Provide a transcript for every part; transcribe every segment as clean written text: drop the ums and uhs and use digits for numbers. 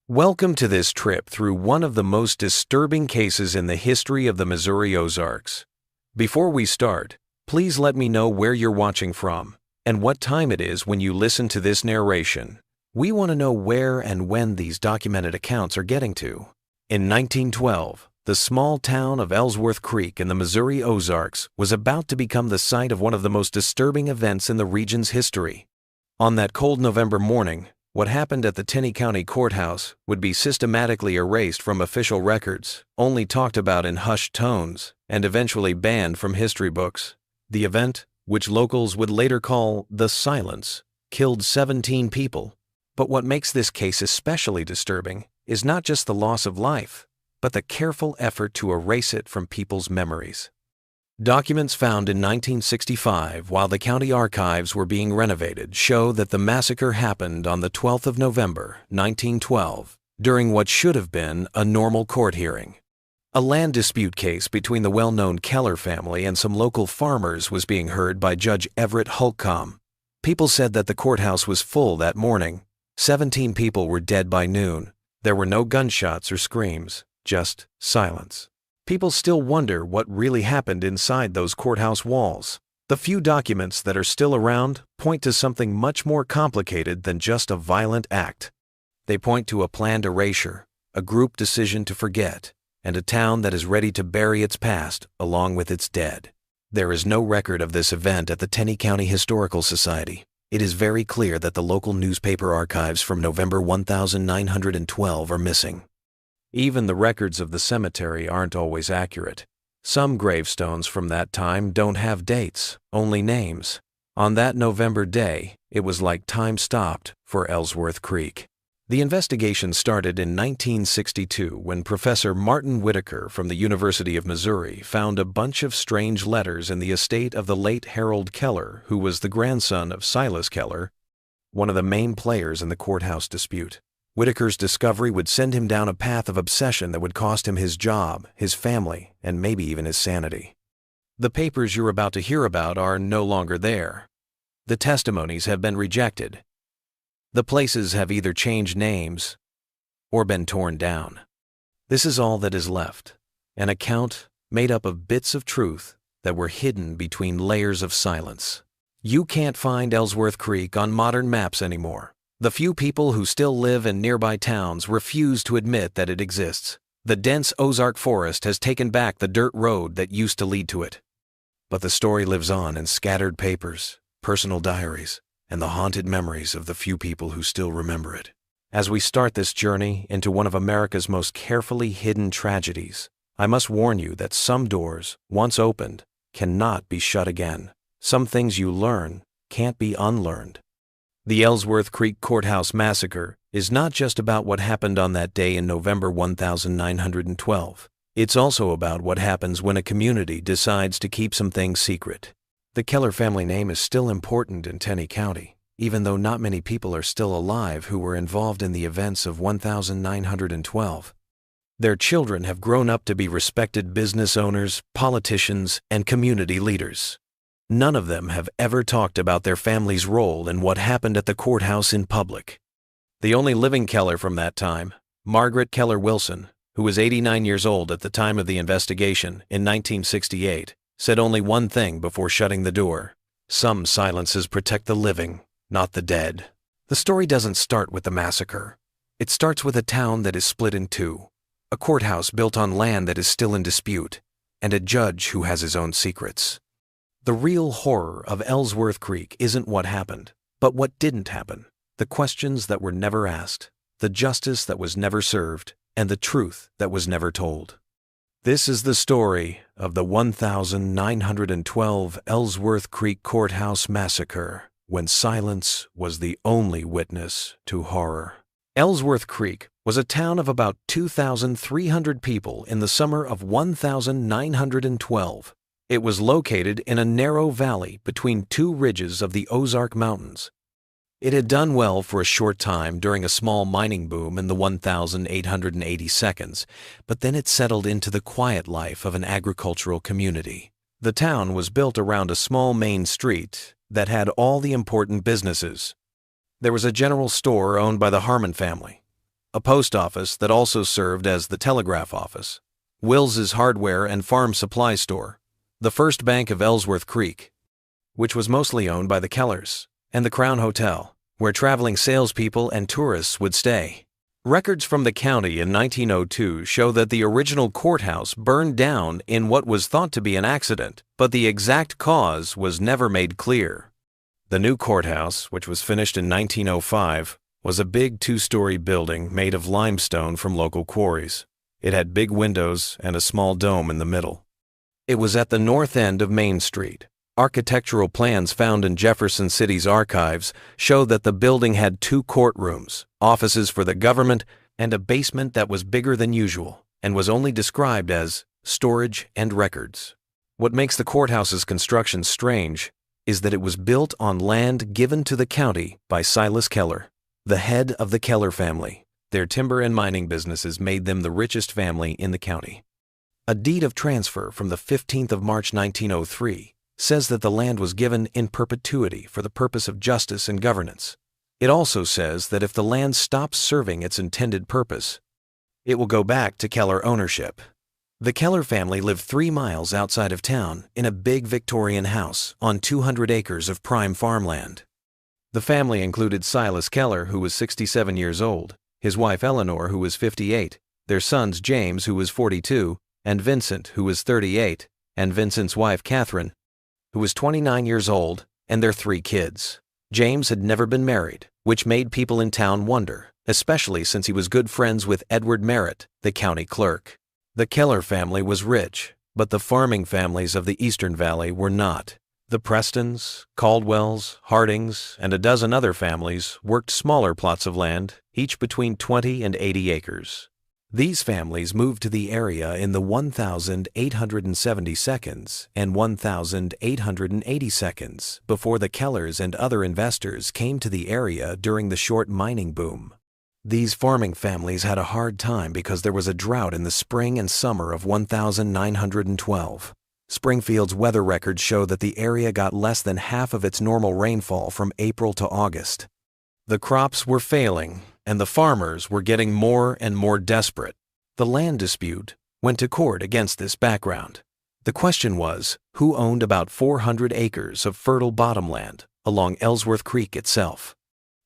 Welcome to this trip through one of the most disturbing cases in the history of the Missouri Ozarks. Before we start, please let me know where you're watching from and what time it is when you listen to this narration. We want to know where and when these documented accounts are getting to. In 1912, the small town of Ellsworth Creek in the Missouri Ozarks was about to become the site of one of the most disturbing events in the region's history. On that cold November morning, what happened at the Tenney County Courthouse would be systematically erased from official records, only talked about in hushed tones, and eventually banned from history books. The event, which locals would later call the Silence, killed 17 people. But what makes this case especially disturbing is not just the loss of life, but the careful effort to erase it from people's memories. Documents found in 1965 while the county archives were being renovated show that the massacre happened on the 12th of November, 1912, during what should have been a normal court hearing. A land dispute case between the well-known Keller family and some local farmers was being heard by Judge Everett Holcomb. People said that the courthouse was full that morning. 17 people were dead by noon. There were no gunshots or screams, just silence. People still wonder what really happened inside those courthouse walls. The few documents that are still around point to something much more complicated than just a violent act. They point to a planned erasure, a group decision to forget, and a town that is ready to bury its past along with its dead. There is no record of this event at the Tenney County Historical Society. It is very clear that the local newspaper archives from November 1912 are missing. Even the records of the cemetery aren't always accurate. Some gravestones from that time don't have dates, only names. On that November day, it was like time stopped for Ellsworth Creek. The investigation started in 1962 when Professor Martin Whitaker from the University of Missouri found a bunch of strange letters in the estate of the late Harold Keller, who was the grandson of Silas Keller, one of the main players in the courthouse dispute. Whitaker's discovery would send him down a path of obsession that would cost him his job, his family, and maybe even his sanity. The papers you're about to hear about are no longer there. The testimonies have been rejected. The places have either changed names or been torn down. This is all that is left, an account made up of bits of truth that were hidden between layers of silence. You can't find Ellsworth Creek on modern maps anymore. The few people who still live in nearby towns refuse to admit that it exists. The dense Ozark forest has taken back the dirt road that used to lead to it. But the story lives on in scattered papers, personal diaries, and the haunted memories of the few people who still remember it. As we start this journey into one of America's most carefully hidden tragedies, I must warn you that some doors, once opened, cannot be shut again. Some things you learn can't be unlearned. The Ellsworth Creek Courthouse Massacre is not just about what happened on that day in November 1912. It's also about what happens when a community decides to keep some things secret. The Keller family name is still important in Tenney County, even though not many people are still alive who were involved in the events of 1912. Their children have grown up to be respected business owners, politicians, and community leaders. None of them have ever talked about their family's role in what happened at the courthouse in public. The only living Keller from that time, Margaret Keller Wilson, who was 89 years old at the time of the investigation in 1968, said only one thing before shutting the door: "Some silences protect the living, not the dead." The story doesn't start with the massacre. It starts with a town that is split in two, a courthouse built on land that is still in dispute, and a judge who has his own secrets. The real horror of Ellsworth Creek isn't what happened, but what didn't happen. The questions that were never asked, the justice that was never served, and the truth that was never told. This is the story of the 1912 Ellsworth Creek Courthouse Massacre, when silence was the only witness to horror. Ellsworth Creek was a town of about 2,300 people in the summer of 1912. It was located in a narrow valley between two ridges of the Ozark Mountains. It had done well for a short time during a small mining boom in the 1882, but then it settled into the quiet life of an agricultural community. The town was built around a small main street that had all the important businesses. There was a general store owned by the Harmon family, a post office that also served as the telegraph office, Wills's hardware and farm supply store, the First Bank of Ellsworth Creek, which was mostly owned by the Kellers, and the Crown Hotel, where traveling salespeople and tourists would stay. Records from the county in 1902 show that the original courthouse burned down in what was thought to be an accident, but the exact cause was never made clear. The new courthouse, which was finished in 1905, was a big two-story building made of limestone from local quarries. It had big windows and a small dome in the middle. It was at the north end of Main Street. Architectural plans found in Jefferson City's archives show that the building had 2 courtrooms, offices for the government, and a basement that was bigger than usual and was only described as storage and records. What makes the courthouse's construction strange is that it was built on land given to the county by Silas Keller, the head of the Keller family. Their timber and mining businesses made them the richest family in the county. A deed of transfer from the 15th of March 1903 says that the land was given in perpetuity for the purpose of justice and governance. It also says that if the land stops serving its intended purpose, it will go back to Keller ownership. The Keller family lived 3 miles outside of town in a big Victorian house on 200 acres of prime farmland. The family included Silas Keller, who was 67 years old, his wife Eleanor, who was 58, their sons James, who was 42, and Vincent, who was 38, and Vincent's wife Catherine, who was 29 years old, and their 3 kids. James had never been married, which made people in town wonder, especially since he was good friends with Edward Merritt, the county clerk. The Keller family was rich, but the farming families of the Eastern Valley were not. The Prestons, Caldwells, Hardings, and a dozen other families worked smaller plots of land, each between 20 and 80 acres. These families moved to the area in the 1872nd and 1882nd before the Kellers and other investors came to the area during the short mining boom. These farming families had a hard time because there was a drought in the spring and summer of 1912. Springfield's weather records show that the area got less than half of its normal rainfall from April to August. The crops were failing, and the farmers were getting more and more desperate. The land dispute went to court against this background. The question was, who owned about 400 acres of fertile bottomland along Ellsworth Creek itself?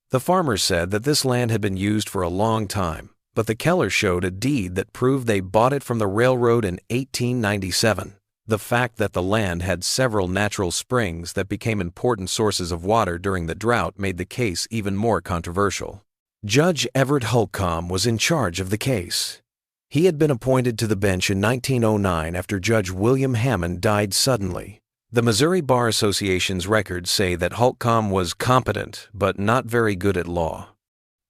The farmers said that this land had been used for a long time, but the Kellers showed a deed that proved they bought it from the railroad in 1897. The fact that the land had several natural springs that became important sources of water during the drought made the case even more controversial. Judge Everett Holcomb was in charge of the case. He had been appointed to the bench in 1909 after Judge William Hammond died suddenly. The Missouri Bar Association's records say that Holcomb was competent but not very good at law.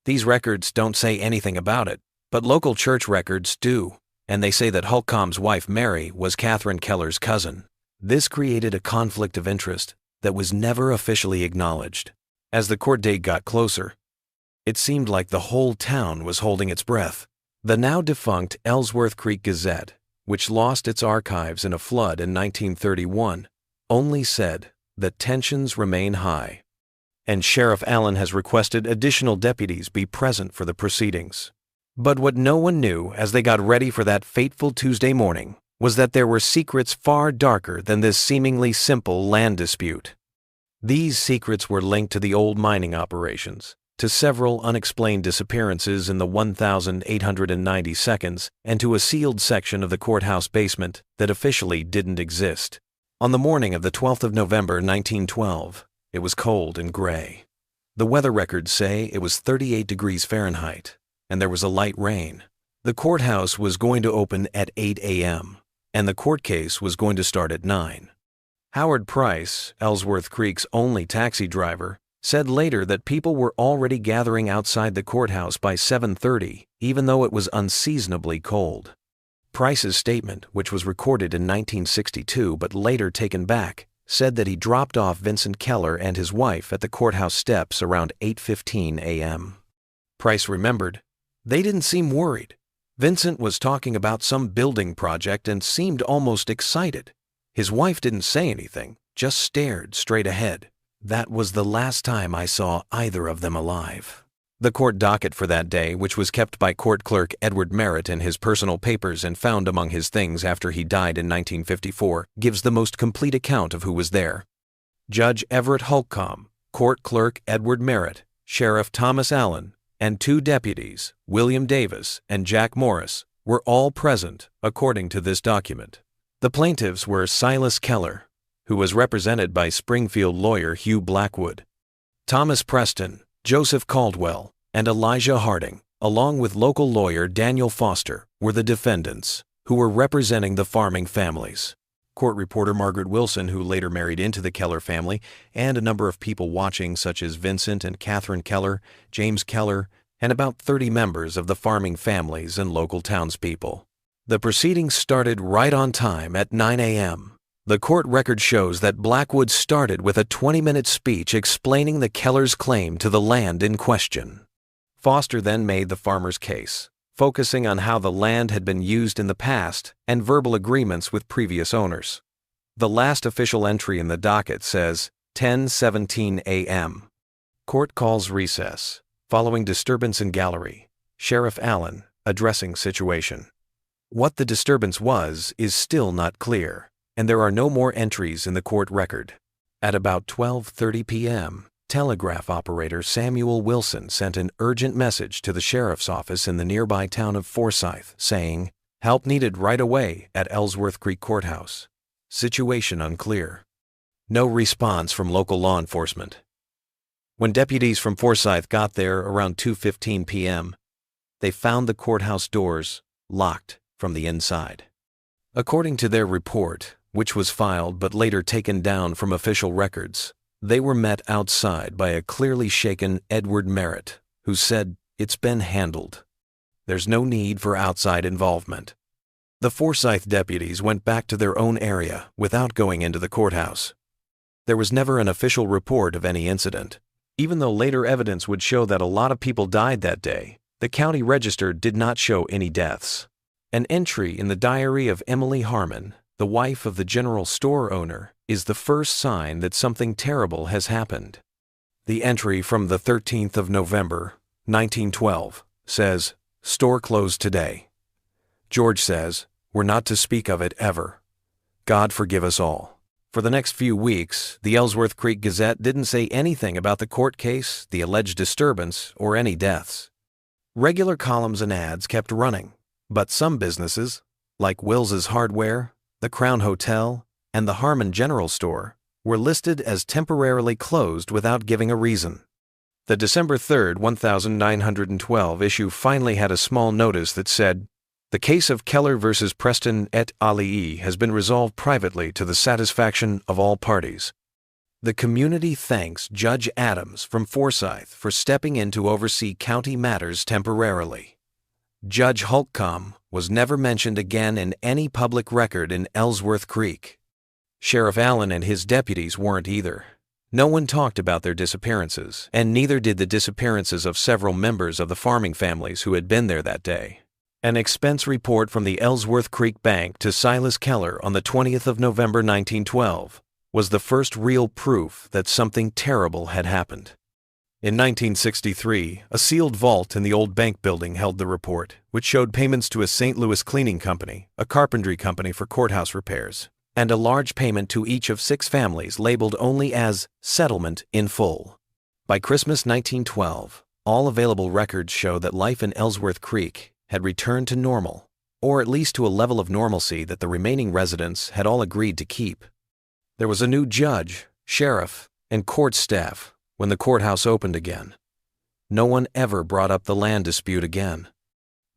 These records don't say anything about it, but local church records do, and they say that Holcomb's wife Mary was Catherine Keller's cousin. This created a conflict of interest that was never officially acknowledged. As the court date got closer, it seemed like the whole town was holding its breath. The now defunct Ellsworth Creek Gazette, which lost its archives in a flood in 1931, only said that tensions remain high, and Sheriff Allen has requested additional deputies be present for the proceedings. But what no one knew as they got ready for that fateful Tuesday morning was that there were secrets far darker than this seemingly simple land dispute. These secrets were linked to the old mining operations, to several unexplained disappearances in the 1892nd, and to a sealed section of the courthouse basement that officially didn't exist. On the morning of the 12th of November 1912, it was cold and gray. The weather records say it was 38 degrees Fahrenheit, and there was a light rain. The courthouse was going to open at 8 a.m., and the court case was going to start at 9. Howard Price, Ellsworth Creek's only taxi driver, said later that people were already gathering outside the courthouse by 7:30, even though it was unseasonably cold. Price's statement, which was recorded in 1962 but later taken back, said that he dropped off Vincent Keller and his wife at the courthouse steps around 8:15 a.m. Price remembered, "They didn't seem worried. Vincent was talking about some building project and seemed almost excited. His wife didn't say anything, just stared straight ahead. That was the last time I saw either of them alive." The court docket for that day, which was kept by court clerk Edward Merritt in his personal papers and found among his things after he died in 1954, gives the most complete account of who was there. Judge Everett Holcomb, court clerk Edward Merritt, Sheriff Thomas Allen, and 2 deputies, William Davis and Jack Morris, were all present, according to this document. The plaintiffs were Silas Keller, who was represented by Springfield lawyer Hugh Blackwood, Thomas Preston, Joseph Caldwell, and Elijah Harding, along with local lawyer Daniel Foster, were the defendants, who were representing the farming families. Court reporter Margaret Wilson, who later married into the Keller family, and a number of people watching such as Vincent and Catherine Keller, James Keller, and about 30 members of the farming families and local townspeople. The proceedings started right on time at 9 a.m. The court record shows that Blackwood started with a 20-minute speech explaining the Kellers' claim to the land in question. Foster then made the farmer's case, focusing on how the land had been used in the past and verbal agreements with previous owners. The last official entry in the docket says 10:17 a.m. Court calls recess. Following disturbance in gallery, Sheriff Allen addressing situation. What the disturbance was is still not clear, and there are no more entries in the court record. At about 12:30 p.m., telegraph operator Samuel Wilson sent an urgent message to the sheriff's office in the nearby town of Forsyth saying, "Help needed right away at Ellsworth Creek Courthouse. Situation unclear." No response from local law enforcement. When deputies from Forsyth got there around 2:15 p.m., they found the courthouse doors locked from the inside. According to their report, which was filed but later taken down from official records, they were met outside by a clearly shaken Edward Merritt, who said, "It's been handled. There's no need for outside involvement." The Forsyth deputies went back to their own area without going into the courthouse. There was never an official report of any incident. Even though later evidence would show that a lot of people died that day, the county register did not show any deaths. An entry in the diary of Emily Harmon, the wife of the general store owner, is the first sign that something terrible has happened. The entry from the 13th of November, 1912, says, "Store closed today." George says, "We're not to speak of it ever. God forgive us all." For the next few weeks, the Ellsworth Creek Gazette didn't say anything about the court case, the alleged disturbance, or any deaths. Regular columns and ads kept running, but some businesses, like Wills's Hardware, the Crown Hotel, and the Harmon General Store, were listed as temporarily closed without giving a reason. The December 3, 1912 issue finally had a small notice that said, "The case of Keller versus Preston et al. Has been resolved privately to the satisfaction of all parties." The community thanks Judge Adams from Forsyth for stepping in to oversee county matters temporarily. Judge Holcomb was never mentioned again in any public record in Ellsworth Creek. Sheriff Allen and his deputies weren't either. No one talked about their disappearances, and neither did the disappearances of several members of the farming families who had been there that day. An expense report from the Ellsworth Creek Bank to Silas Keller on the 20th of November 1912 was the first real proof that something terrible had happened. In 1963, a sealed vault in the old bank building held the report, which showed payments to a St. Louis cleaning company, a carpentry company for courthouse repairs, and a large payment to each of 6 families labeled only as "settlement in full." By Christmas 1912, all available records show that life in Ellsworth Creek had returned to normal, or at least to a level of normalcy that the remaining residents had all agreed to keep. There was a new judge, sheriff, and court staff when the courthouse opened again. No one ever brought up the land dispute again.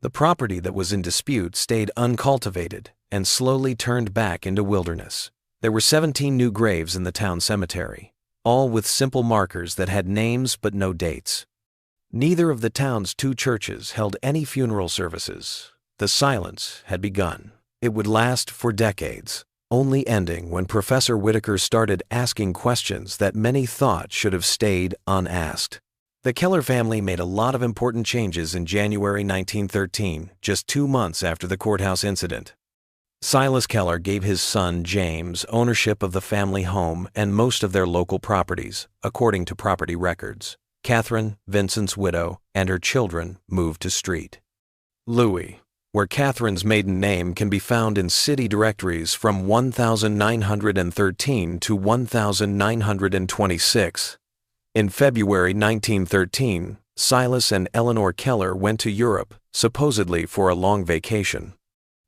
The property that was in dispute stayed uncultivated and slowly turned back into wilderness. There were 17 new graves in the town cemetery, all with simple markers that had names but no dates. Neither of the town's 2 churches held any funeral services. The silence had begun. It would last for decades, only ending when Professor Whitaker started asking questions that many thought should have stayed unasked. The Keller family made a lot of important changes in January 1913, just 2 months after the courthouse incident. Silas Keller gave his son James ownership of the family home and most of their local properties, according to property records. Catherine, Vincent's widow, and her children moved to Street. Louis, where Catherine's maiden name can be found in city directories from 1913 to 1926. In February 1913, Silas and Eleanor Keller went to Europe, supposedly for a long vacation.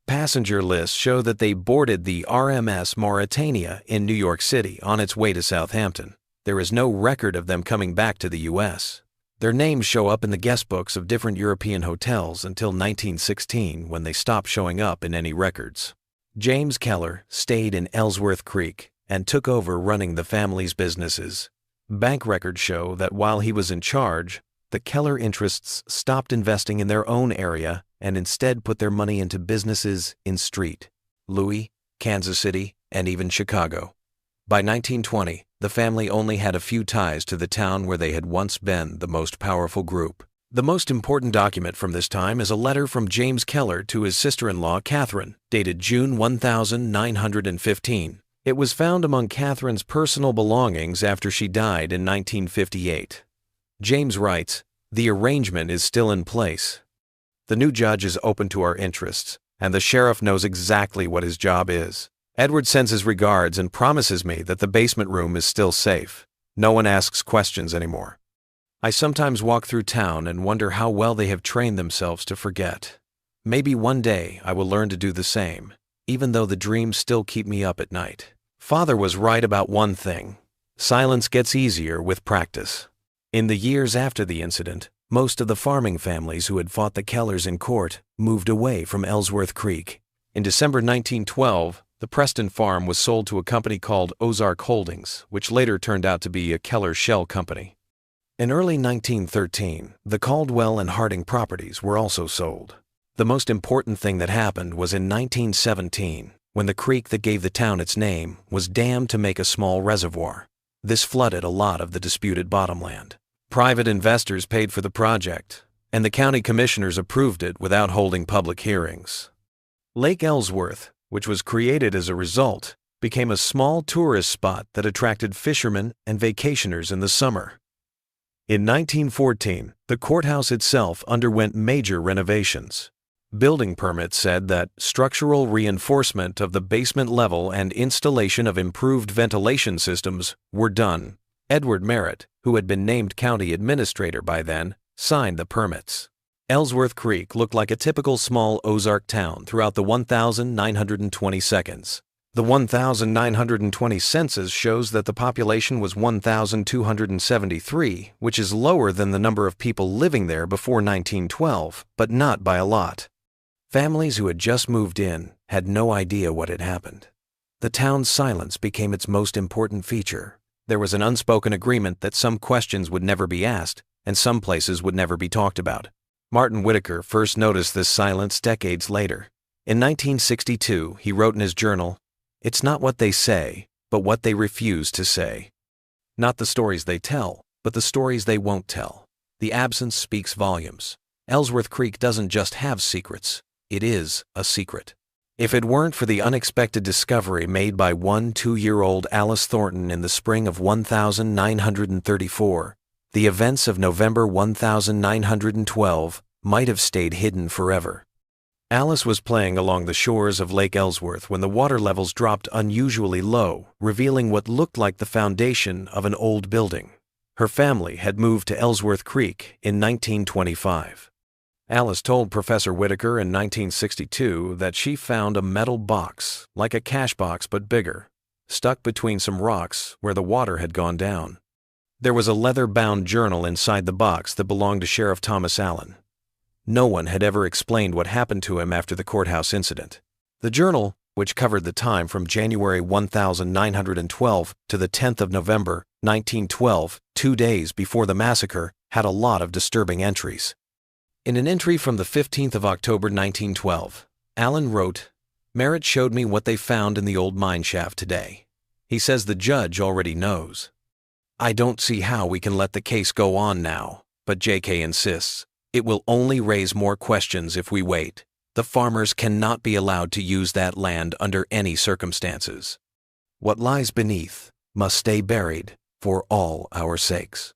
Passenger lists show that they boarded the RMS Mauritania in New York City on its way to Southampton. There is no record of them coming back to the U.S. Their names show up in the guest books of different European hotels until 1916, when they stopped showing up in any records. James Keller stayed in Ellsworth Creek and took over running the family's businesses. Bank records show that while he was in charge, the Keller interests stopped investing in their own area and instead put their money into businesses in Street, Louis, Kansas City, and even Chicago. By 1920, the family only had a few ties to the town where they had once been the most powerful group. The most important document from this time is a letter from James Keller to his sister-in-law Catherine, dated June 1915. It was found among Catherine's personal belongings after she died in 1958. James writes, "The arrangement is still in place. The new judge is open to our interests, and the sheriff knows exactly what his job is. Edward sends his regards and promises me that the basement room is still safe. No one asks questions anymore. I sometimes walk through town and wonder how well they have trained themselves to forget. Maybe one day I will learn to do the same, even though the dreams still keep me up at night. Father was right about one thing. Silence gets easier with practice." In the years after the incident, most of the farming families who had fought the Kellers in court moved away from Ellsworth Creek. In December 1912, the Preston farm was sold to a company called Ozark Holdings, which later turned out to be a Keller shell company. In early 1913, the Caldwell and Harding properties were also sold. The most important thing that happened was in 1917, when the creek that gave the town its name was dammed to make a small reservoir. This flooded a lot of the disputed bottomland. Private investors paid for the project, and the county commissioners approved it without holding public hearings. Lake Ellsworth, which was created as a result, became a small tourist spot that attracted fishermen and vacationers in the summer. In 1914, the courthouse itself underwent major renovations. Building permits said that structural reinforcement of the basement level and installation of improved ventilation systems were done. Edward Merritt, who had been named county administrator by then, signed the permits. Ellsworth Creek looked like a typical small Ozark town throughout the 1,920 seconds. The 1,920 census shows that the population was 1,273, which is lower than the number of people living there before 1912, but not by a lot. Families who had just moved in had no idea what had happened. The town's silence became its most important feature. There was an unspoken agreement that some questions would never be asked, and some places would never be talked about. Martin Whitaker first noticed this silence decades later. In 1962, he wrote in his journal, "It's not what they say, but what they refuse to say. Not the stories they tell, but the stories they won't tell. The absence speaks volumes. Ellsworth Creek doesn't just have secrets, it is a secret." If it weren't for the unexpected discovery made by 2-year-old Alice Thornton in the spring of 1934, the events of November 1912 might have stayed hidden forever. Alice was playing along the shores of Lake Ellsworth when the water levels dropped unusually low, revealing what looked like the foundation of an old building. Her family had moved to Ellsworth Creek in 1925. Alice told Professor Whitaker in 1962 that she found a metal box, like a cash box but bigger, stuck between some rocks where the water had gone down. There was a leather-bound journal inside the box that belonged to Sheriff Thomas Allen. No one had ever explained what happened to him after the courthouse incident. The journal, which covered the time from January 1912 to the 10th of November 1912, 2 days before the massacre, had a lot of disturbing entries. In an entry from the 15th of October 1912, Allen wrote, "Merritt showed me what they found in the old mine shaft today. He says the judge already knows. I don't see how we can let the case go on now, but JK insists. It will only raise more questions if we wait. The farmers cannot be allowed to use that land under any circumstances. What lies beneath must stay buried for all our sakes."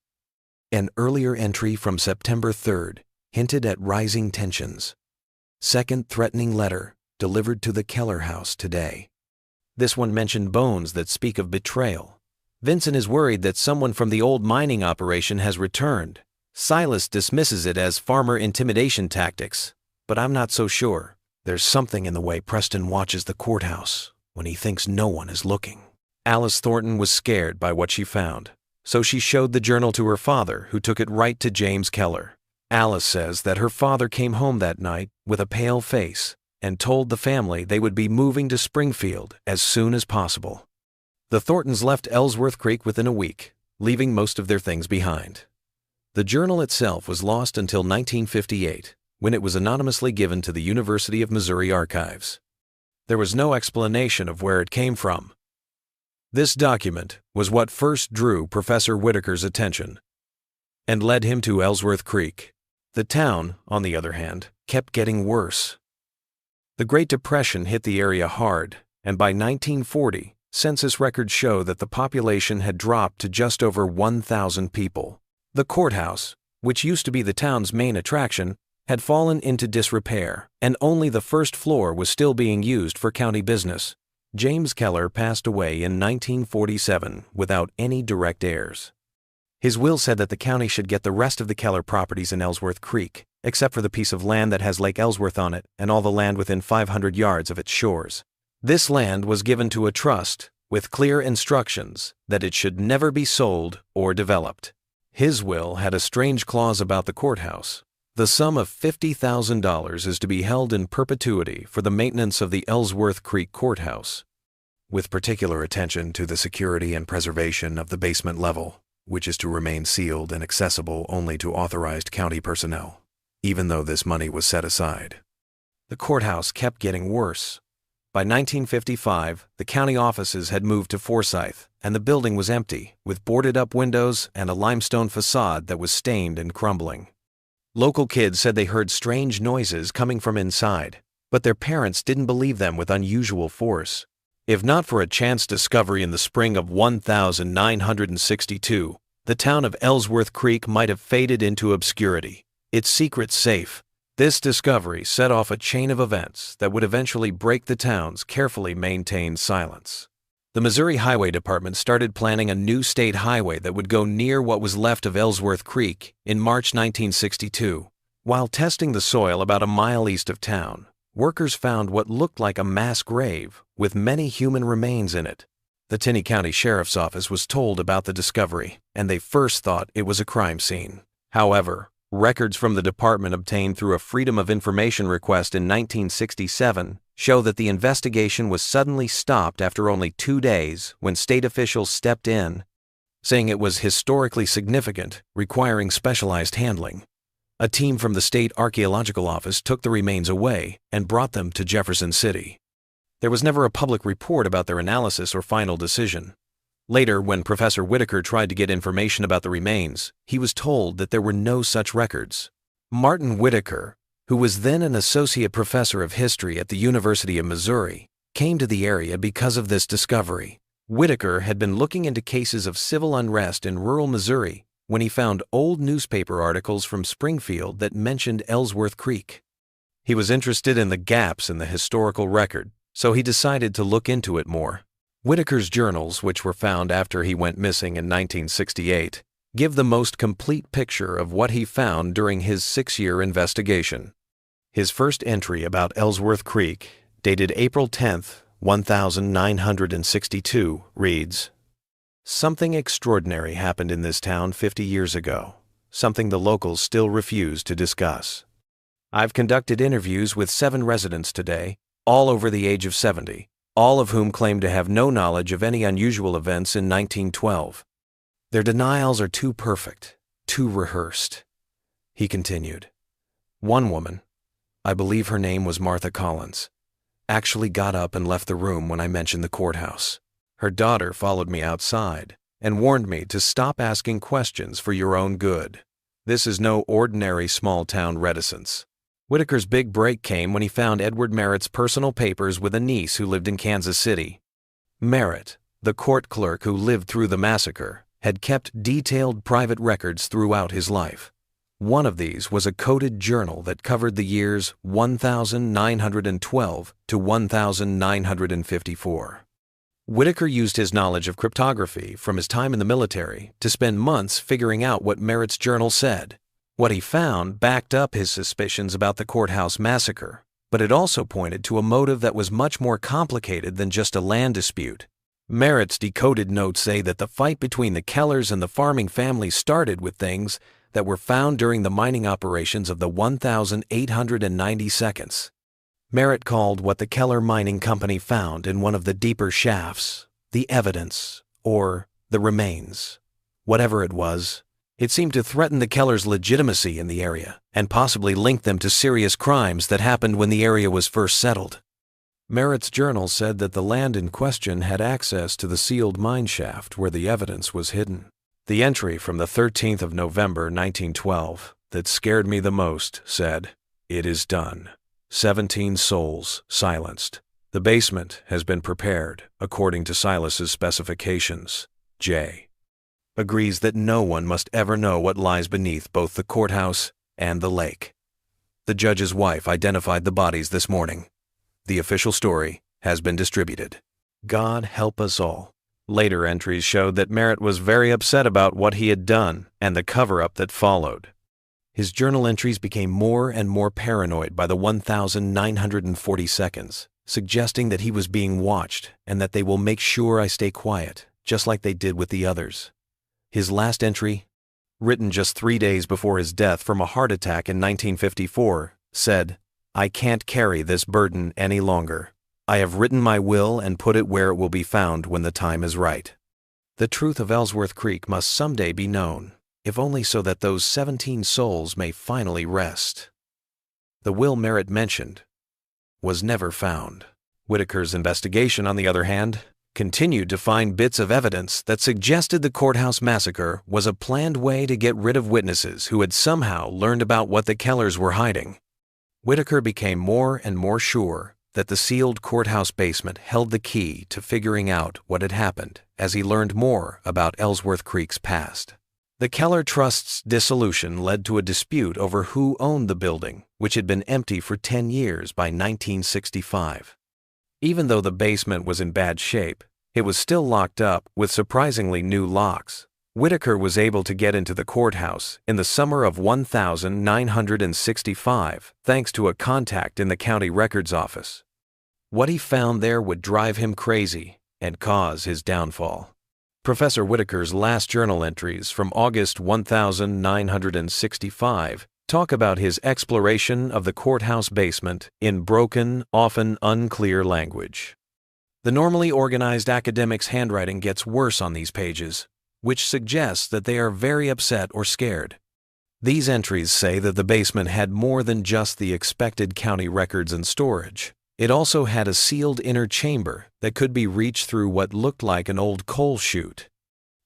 An earlier entry from September 3rd hinted at rising tensions. Second threatening letter delivered to the Keller house today. This one mentioned bones that speak of betrayal. Vincent is worried that someone from the old mining operation has returned. Silas dismisses it as farmer intimidation tactics, but I'm not so sure. There's something in the way Preston watches the courthouse when he thinks no one is looking. Alice Thornton was scared by what she found, so she showed the journal to her father, who took it right to James Keller. Alice says that her father came home that night with a pale face and told the family they would be moving to Springfield as soon as possible. The Thorntons left Ellsworth Creek within a week, leaving most of their things behind. The journal itself was lost until 1958, when it was anonymously given to the University of Missouri archives. There was no explanation of where it came from. This document was what first drew Professor Whitaker's attention and led him to Ellsworth Creek. The town, on the other hand, kept getting worse. The Great Depression hit the area hard, and by 1940, census records show that the population had dropped to just over 1,000 people. The courthouse, which used to be the town's main attraction, had fallen into disrepair, and only the first floor was still being used for county business. James Keller passed away in 1947 without any direct heirs. His will said that the county should get the rest of the Keller properties in Ellsworth Creek, except for the piece of land that has Lake Ellsworth on it and all the land within 500 yards of its shores. This land was given to a trust with clear instructions that it should never be sold or developed. His will had a strange clause about the courthouse. The sum of $50,000 is to be held in perpetuity for the maintenance of the Ellsworth Creek Courthouse, with particular attention to the security and preservation of the basement level, which is to remain sealed and accessible only to authorized county personnel, even though this money was set aside. The courthouse kept getting worse. By 1955, the county offices had moved to Forsyth, and the building was empty, with boarded-up windows and a limestone facade that was stained and crumbling. Local kids said they heard strange noises coming from inside, but their parents didn't believe them with unusual force. If not for a chance discovery in the spring of 1962, the town of Ellsworth Creek might have faded into obscurity, its secrets safe. This discovery set off a chain of events that would eventually break the town's carefully maintained silence. The Missouri Highway Department started planning a new state highway that would go near what was left of Ellsworth Creek in March 1962. While testing the soil about a mile east of town, workers found what looked like a mass grave with many human remains in it. The Tinney County Sheriff's Office was told about the discovery, and they first thought it was a crime scene. However, records from the department obtained through a Freedom of Information request in 1967 show that the investigation was suddenly stopped after only 2 days when state officials stepped in, saying it was historically significant, requiring specialized handling. A team from the state archaeological office took the remains away and brought them to Jefferson City. There was never a public report about their analysis or final decision. Later, when Professor Whitaker tried to get information about the remains, he was told that there were no such records. Martin Whitaker, who was then an associate professor of history at the University of Missouri, came to the area because of this discovery. Whitaker had been looking into cases of civil unrest in rural Missouri when he found old newspaper articles from Springfield that mentioned Ellsworth Creek. He was interested in the gaps in the historical record, so he decided to look into it more. Whitaker's journals, which were found after he went missing in 1968, give the most complete picture of what he found during his 6-year investigation. His first entry about Ellsworth Creek, dated April 10, 1962, reads, "Something extraordinary happened in this town 50 years ago, something the locals still refuse to discuss. I've conducted interviews with 7 residents today, all over the age of 70, all of whom claim to have no knowledge of any unusual events in 1912. Their denials are too perfect, too rehearsed." He continued, "One woman, I believe her name was Martha Collins, actually got up and left the room when I mentioned the courthouse. Her daughter followed me outside and warned me to stop asking questions for your own good. This is no ordinary small-town reticence." Whitaker's big break came when he found Edward Merritt's personal papers with a niece who lived in Kansas City. Merritt, the court clerk who lived through the massacre, had kept detailed private records throughout his life. One of these was a coded journal that covered the years 1912 to 1954. Whitaker used his knowledge of cryptography from his time in the military to spend months figuring out what Merritt's journal said. What he found backed up his suspicions about the Courthouse Massacre, but it also pointed to a motive that was much more complicated than just a land dispute. Merritt's decoded notes say that the fight between the Kellers and the farming family started with things that were found during the mining operations of the 1892nd. Merritt called what the Keller Mining Company found in one of the deeper shafts the evidence, or the remains. Whatever it was, it seemed to threaten the Kellers' legitimacy in the area and possibly link them to serious crimes that happened when the area was first settled. Merritt's journal said that the land in question had access to the sealed mine shaft where the evidence was hidden. The entry from the 13th of November 1912 that scared me the most said, "It is done. 17 souls silenced. The basement has been prepared according to Silas's specifications. J. agrees that no one must ever know what lies beneath both the courthouse and the lake. The judge's wife identified the bodies this morning. The official story has been distributed. God help us all." Later entries showed that Merritt was very upset about what he had done and the cover-up that followed. His journal entries became more and more paranoid by the 1940 seconds, suggesting that he was being watched and that they will make sure I stay quiet, just like they did with the others. His last entry, written just 3 days before his death from a heart attack in 1954, said, "I can't carry this burden any longer. I have written my will and put it where it will be found when the time is right." The truth of Ellsworth Creek must someday be known, if only so that those 17 souls may finally rest. The will Merritt mentioned was never found. Whitaker's investigation, on the other hand, continued to find bits of evidence that suggested the Courthouse Massacre was a planned way to get rid of witnesses who had somehow learned about what the Kellers were hiding. Whitaker became more and more sure that the sealed courthouse basement held the key to figuring out what had happened as he learned more about Ellsworth Creek's past. The Keller Trust's dissolution led to a dispute over who owned the building, which had been empty for 10 years by 1965. Even though the basement was in bad shape, it was still locked up with surprisingly new locks. Whitaker was able to get into the courthouse in the summer of 1965 thanks to a contact in the county records office. What he found there would drive him crazy and cause his downfall. Professor Whitaker's last journal entries from August 1965 talk about his exploration of the courthouse basement in broken, often unclear language. The normally organized academic's handwriting gets worse on these pages, which suggests that they are very upset or scared. These entries say that the basement had more than just the expected county records and storage. It also had a sealed inner chamber that could be reached through what looked like an old coal chute.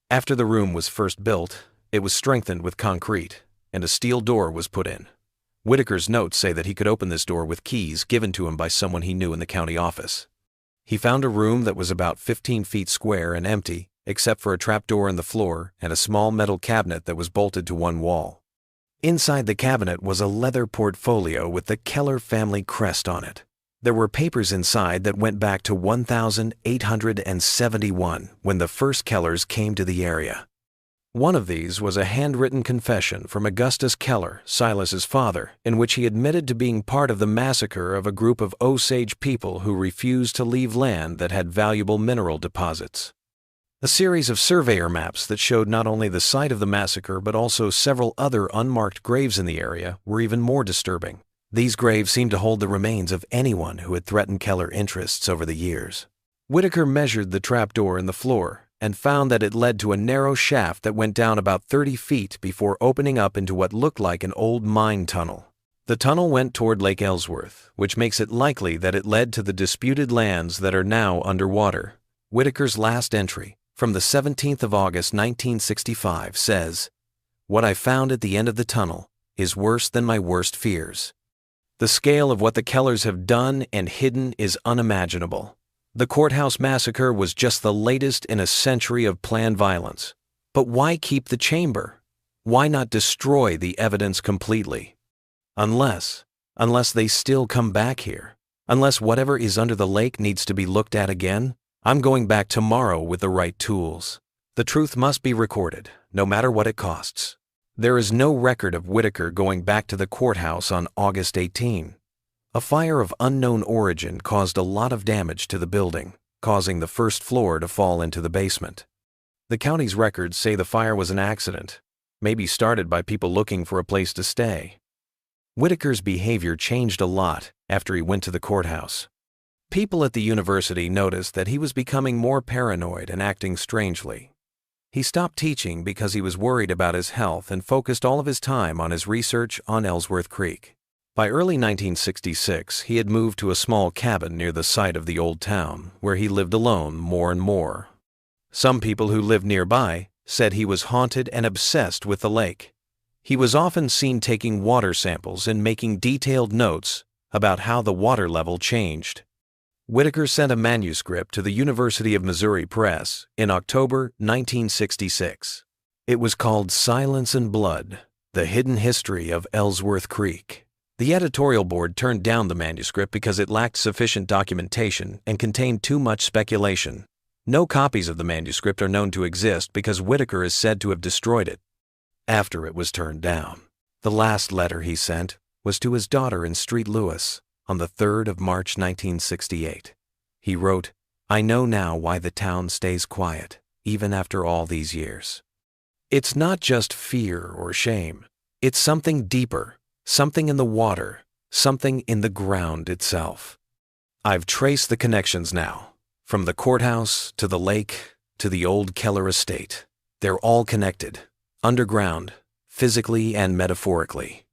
After the room was first built, it was strengthened with concrete, and a steel door was put in. Whitaker's notes say that he could open this door with keys given to him by someone he knew in the county office. He found a room that was about 15 feet square and empty, except for a trapdoor in the floor and a small metal cabinet that was bolted to one wall. Inside the cabinet was a leather portfolio with the Keller family crest on it. There were papers inside that went back to 1871, when the first Kellers came to the area. One of these was a handwritten confession from Augustus Keller, Silas's father, in which he admitted to being part of the massacre of a group of Osage people who refused to leave land that had valuable mineral deposits. A series of surveyor maps that showed not only the site of the massacre but also several other unmarked graves in the area were even more disturbing. These graves seemed to hold the remains of anyone who had threatened Keller interests over the years. Whitaker measured the trapdoor in the floor and found that it led to a narrow shaft that went down about 30 feet before opening up into what looked like an old mine tunnel. The tunnel went toward Lake Ellsworth, which makes it likely that it led to the disputed lands that are now underwater. Whitaker's last entry, from the 17th of August 1965, says, "What I found at the end of the tunnel is worse than my worst fears. The scale of what the Kellers have done and hidden is unimaginable. The Courthouse Massacre was just the latest in a century of planned violence, But why keep the chamber? Why not destroy the evidence completely? Unless they still come back here. Unless whatever is under the lake needs to be looked at again, I'm going back tomorrow with the right tools. The truth must be recorded, no matter what it costs. There is no record of Whitaker going back to the courthouse on August 18. A fire of unknown origin caused a lot of damage to the building, causing the first floor to fall into the basement. The county's records say the fire was an accident, maybe started by people looking for a place to stay. Whitaker's behavior changed a lot after he went to the courthouse. People at the university noticed that he was becoming more paranoid and acting strangely. He stopped teaching because he was worried about his health and focused all of his time on his research on Ellsworth Creek. By early 1966, he had moved to a small cabin near the site of the old town, where he lived alone more and more. Some people who lived nearby said he was haunted and obsessed with the lake. He was often seen taking water samples and making detailed notes about how the water level changed. Whitaker sent a manuscript to the University of Missouri Press in October 1966. It was called Silence and Blood: The Hidden History of Ellsworth Creek. The editorial board turned down the manuscript because it lacked sufficient documentation and contained too much speculation. No copies of the manuscript are known to exist because Whitaker is said to have destroyed it after it was turned down. The last letter he sent was to his daughter in Street Louis on the 3rd of March 1968. He wrote, "I know now why the town stays quiet, even after all these years. It's not just fear or shame. It's something deeper, something in the water, something in the ground itself. I've traced the connections now, from the courthouse to the lake to the old Keller estate. They're all connected, underground, physically and metaphorically.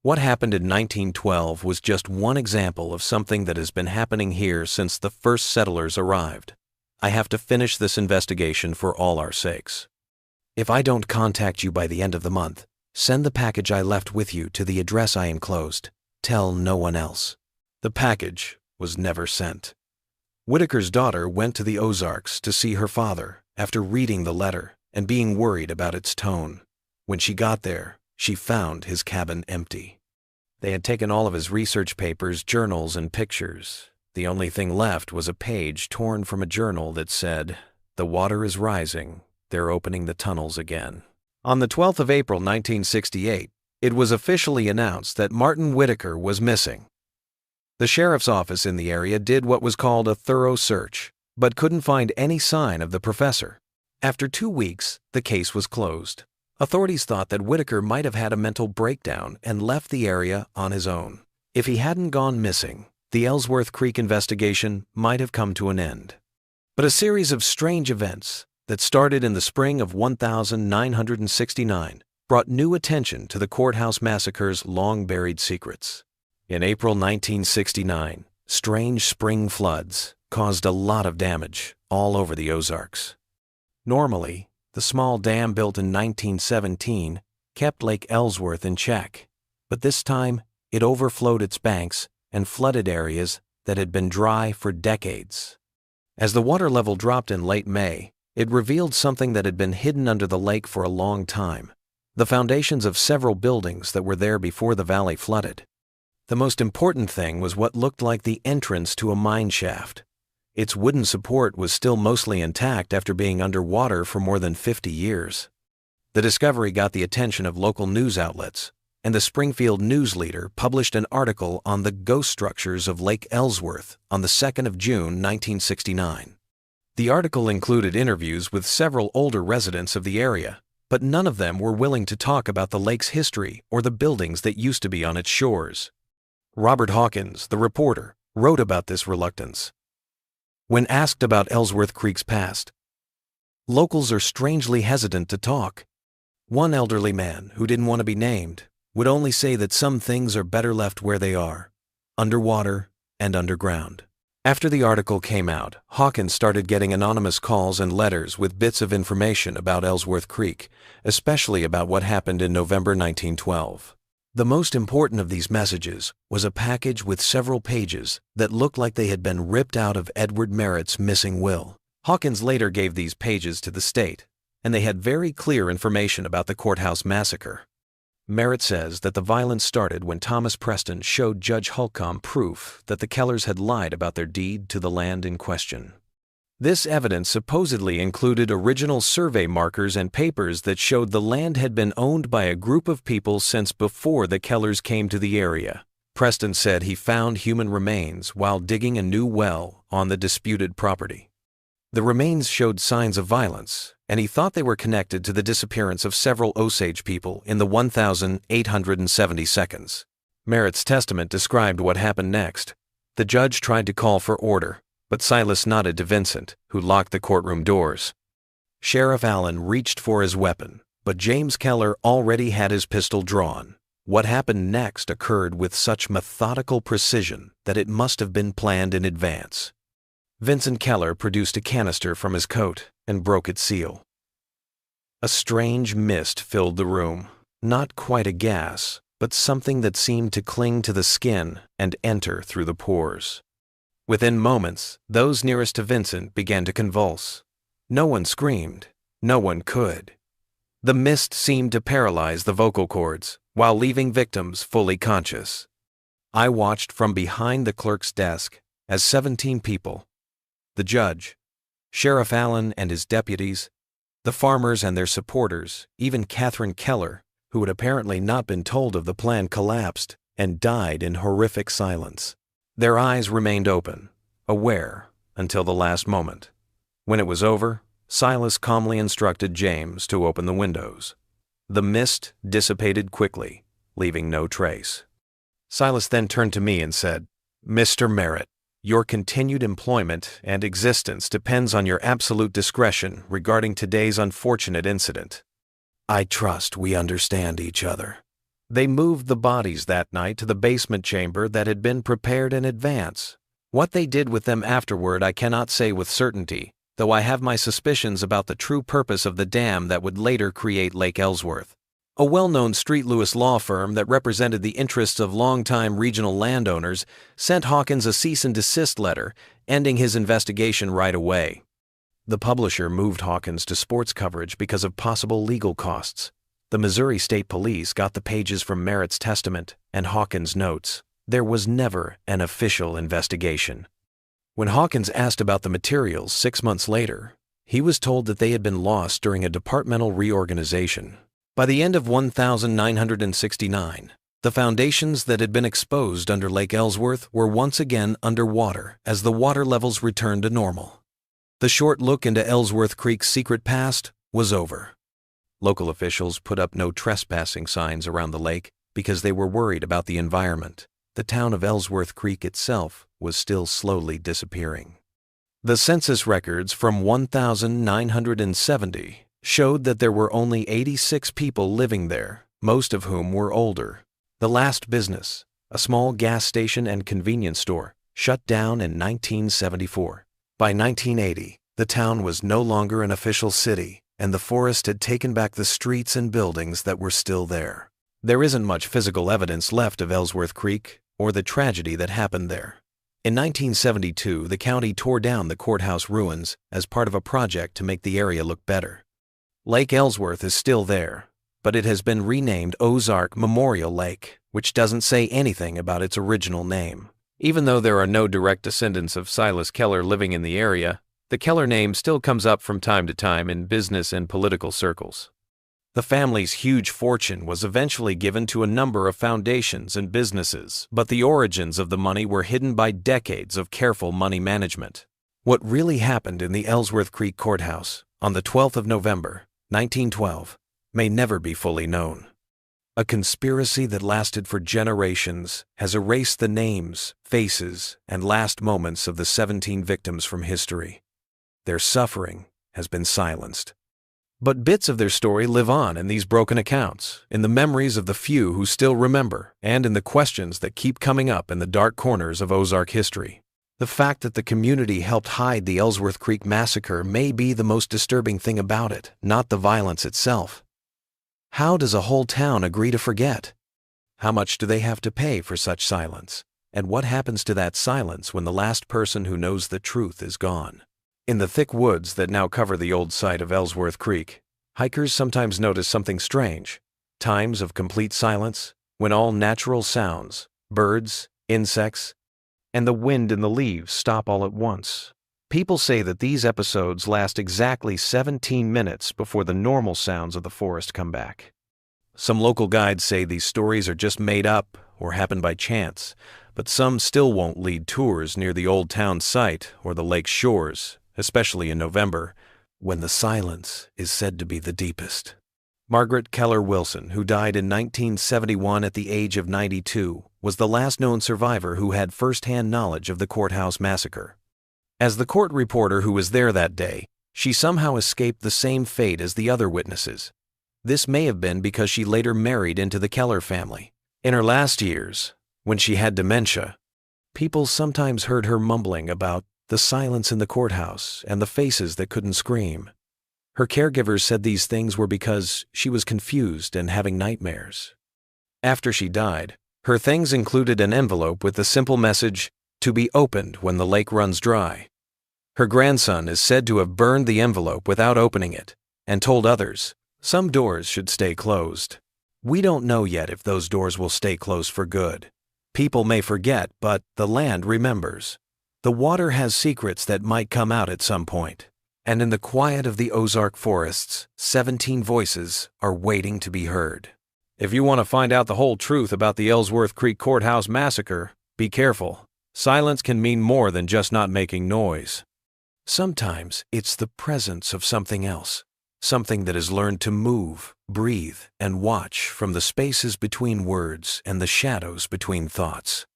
What happened in 1912 was just one example of something that has been happening here since the first settlers arrived. I have to finish this investigation for all our sakes. If I don't contact you by the end of the month, send the package I left with you to the address I enclosed. Tell no one else." The package was never sent. Whitaker's daughter went to the Ozarks to see her father after reading the letter and being worried about its tone. When she got there, she found his cabin empty. They had taken all of his research papers, journals, and pictures. The only thing left was a page torn from a journal that said, "The water is rising. They're opening the tunnels again." On the 12th of April 1968, it was officially announced that Martin Whitaker was missing. The sheriff's office in the area did what was called a thorough search, but couldn't find any sign of the professor. After 2 weeks, the case was closed. Authorities thought that Whitaker might have had a mental breakdown and left the area on his own. If he hadn't gone missing, the Ellsworth Creek investigation might have come to an end. But a series of strange events that started in the spring of 1969 brought new attention to the Courthouse Massacre's long-buried secrets. In April 1969, strange spring floods caused a lot of damage all over the Ozarks. Normally, the small dam built in 1917 kept Lake Ellsworth in check, but this time it overflowed its banks and flooded areas that had been dry for decades. As the water level dropped in late May, it revealed something that had been hidden under the lake for a long time: the foundations of several buildings that were there before the valley flooded. The most important thing was what looked like the entrance to a mine shaft. Its wooden support was still mostly intact after being underwater for more than 50 years. The discovery got the attention of local news outlets, and the Springfield News Leader published an article on the ghost structures of Lake Ellsworth on the 2nd of June 1969. The article included interviews with several older residents of the area, but none of them were willing to talk about the lake's history or the buildings that used to be on its shores. Robert Hawkins, the reporter, wrote about this reluctance. When asked about Ellsworth Creek's past, locals are strangely hesitant to talk. One elderly man, who didn't want to be named, would only say that some things are better left where they are, underwater and underground. After the article came out, Hawkins started getting anonymous calls and letters with bits of information about Ellsworth Creek, especially about what happened in November 1912. The most important of these messages was a package with several pages that looked like they had been ripped out of Edward Merritt's missing will. Hawkins later gave these pages to the state, and they had very clear information about the Courthouse Massacre. Merritt says that the violence started when Thomas Preston showed Judge Holcomb proof that the Kellers had lied about their deed to the land in question. This evidence supposedly included original survey markers and papers that showed the land had been owned by a group of people since before the Kellers came to the area. Preston said he found human remains while digging a new well on the disputed property. The remains showed signs of violence, and he thought they were connected to the disappearance of several Osage people in the 1,870 seconds. Merritt's testament described what happened next. The judge tried to call for order, but Silas nodded to Vincent, who locked the courtroom doors. Sheriff Allen reached for his weapon, but James Keller already had his pistol drawn. What happened next occurred with such methodical precision that it must have been planned in advance. Vincent Keller produced a canister from his coat and broke its seal. A strange mist filled the room, not quite a gas, but something that seemed to cling to the skin and enter through the pores. Within moments, those nearest to Vincent began to convulse. No one screamed. No one could. The mist seemed to paralyze the vocal cords while leaving victims fully conscious. I watched from behind the clerk's desk as 17 people, the judge, Sheriff Allen and his deputies, the farmers and their supporters, even Catherine Keller, who had apparently not been told of the plan, collapsed and died in horrific silence. Their eyes remained open, aware, until the last moment. When it was over, Silas calmly instructed James to open the windows. The mist dissipated quickly, leaving no trace. Silas then turned to me and said, "Mr. Merritt, your continued employment and existence depends on your absolute discretion regarding today's unfortunate incident. I trust we understand each other." They moved the bodies that night to the basement chamber that had been prepared in advance. What they did with them afterward I cannot say with certainty, though I have my suspicions about the true purpose of the dam that would later create Lake Ellsworth. A well-known Street Lewis law firm that represented the interests of longtime regional landowners sent Hawkins a cease and desist letter, ending his investigation right away. The publisher moved Hawkins to sports coverage because of possible legal costs. The Missouri State Police got the pages from Merritt's testament and Hawkins' notes. There was never an official investigation. When Hawkins asked about the materials 6 months later, he was told that they had been lost during a departmental reorganization. By the end of 1969, the foundations that had been exposed under Lake Ellsworth were once again underwater as the water levels returned to normal. The short look into Ellsworth Creek's secret past was over. Local officials put up no trespassing signs around the lake because they were worried about the environment. The town of Ellsworth Creek itself was still slowly disappearing. The census records from 1970 showed that there were only 86 people living there, most of whom were older. The last business, a small gas station and convenience store, shut down in 1974. By 1980, the town was no longer an official city, and the forest had taken back the streets and buildings that were still there. There isn't much physical evidence left of Ellsworth Creek or the tragedy that happened there. In 1972, the county tore down the courthouse ruins as part of a project to make the area look better. Lake Ellsworth is still there, but it has been renamed Ozark Memorial Lake, which doesn't say anything about its original name. Even though there are no direct descendants of Silas Keller living in the area, the Keller name still comes up from time to time in business and political circles. The family's huge fortune was eventually given to a number of foundations and businesses, but the origins of the money were hidden by decades of careful money management. What really happened in the Ellsworth Creek Courthouse on the 12th of November, 1912, may never be fully known. A conspiracy that lasted for generations has erased the names, faces, and last moments of the 17 victims from history. Their suffering has been silenced. But bits of their story live on in these broken accounts, in the memories of the few who still remember, and in the questions that keep coming up in the dark corners of Ozark history. The fact that the community helped hide the Ellsworth Creek Massacre may be the most disturbing thing about it, not the violence itself. How does a whole town agree to forget? How much do they have to pay for such silence? And what happens to that silence when the last person who knows the truth is gone? In the thick woods that now cover the old site of Ellsworth Creek, Hikers sometimes notice something strange: times of complete silence, when all natural sounds, birds, insects, and the wind in the leaves stop all at once. People say that these episodes last exactly 17 minutes before the normal sounds of the forest come back. Some local guides say these stories are just made up or happen by chance, but some still won't lead tours near the old town site or the lake shores, especially in November, when the silence is said to be the deepest. Margaret Keller Wilson, who died in 1971 at the age of 92, was the last known survivor who had first-hand knowledge of the Courthouse Massacre. As the court reporter who was there that day, she somehow escaped the same fate as the other witnesses. This may have been because she later married into the Keller family. In her last years, when she had dementia, people sometimes heard her mumbling about the silence in the courthouse and the faces that couldn't scream. Her caregivers said these things were because she was confused and having nightmares. After she died, her things included an envelope with the simple message, "To be opened when the lake runs dry." Her grandson is said to have burned the envelope without opening it and told others, "Some doors should stay closed." We don't know yet if those doors will stay closed for good. People may forget, but the land remembers. The water has secrets that might come out at some point. And in the quiet of the Ozark forests, 17 voices are waiting to be heard. If you want to find out the whole truth about the Ellsworth Creek Courthouse Massacre, be careful. Silence can mean more than just not making noise. Sometimes it's the presence of something else, something that has learned to move, breathe, and watch from the spaces between words and the shadows between thoughts.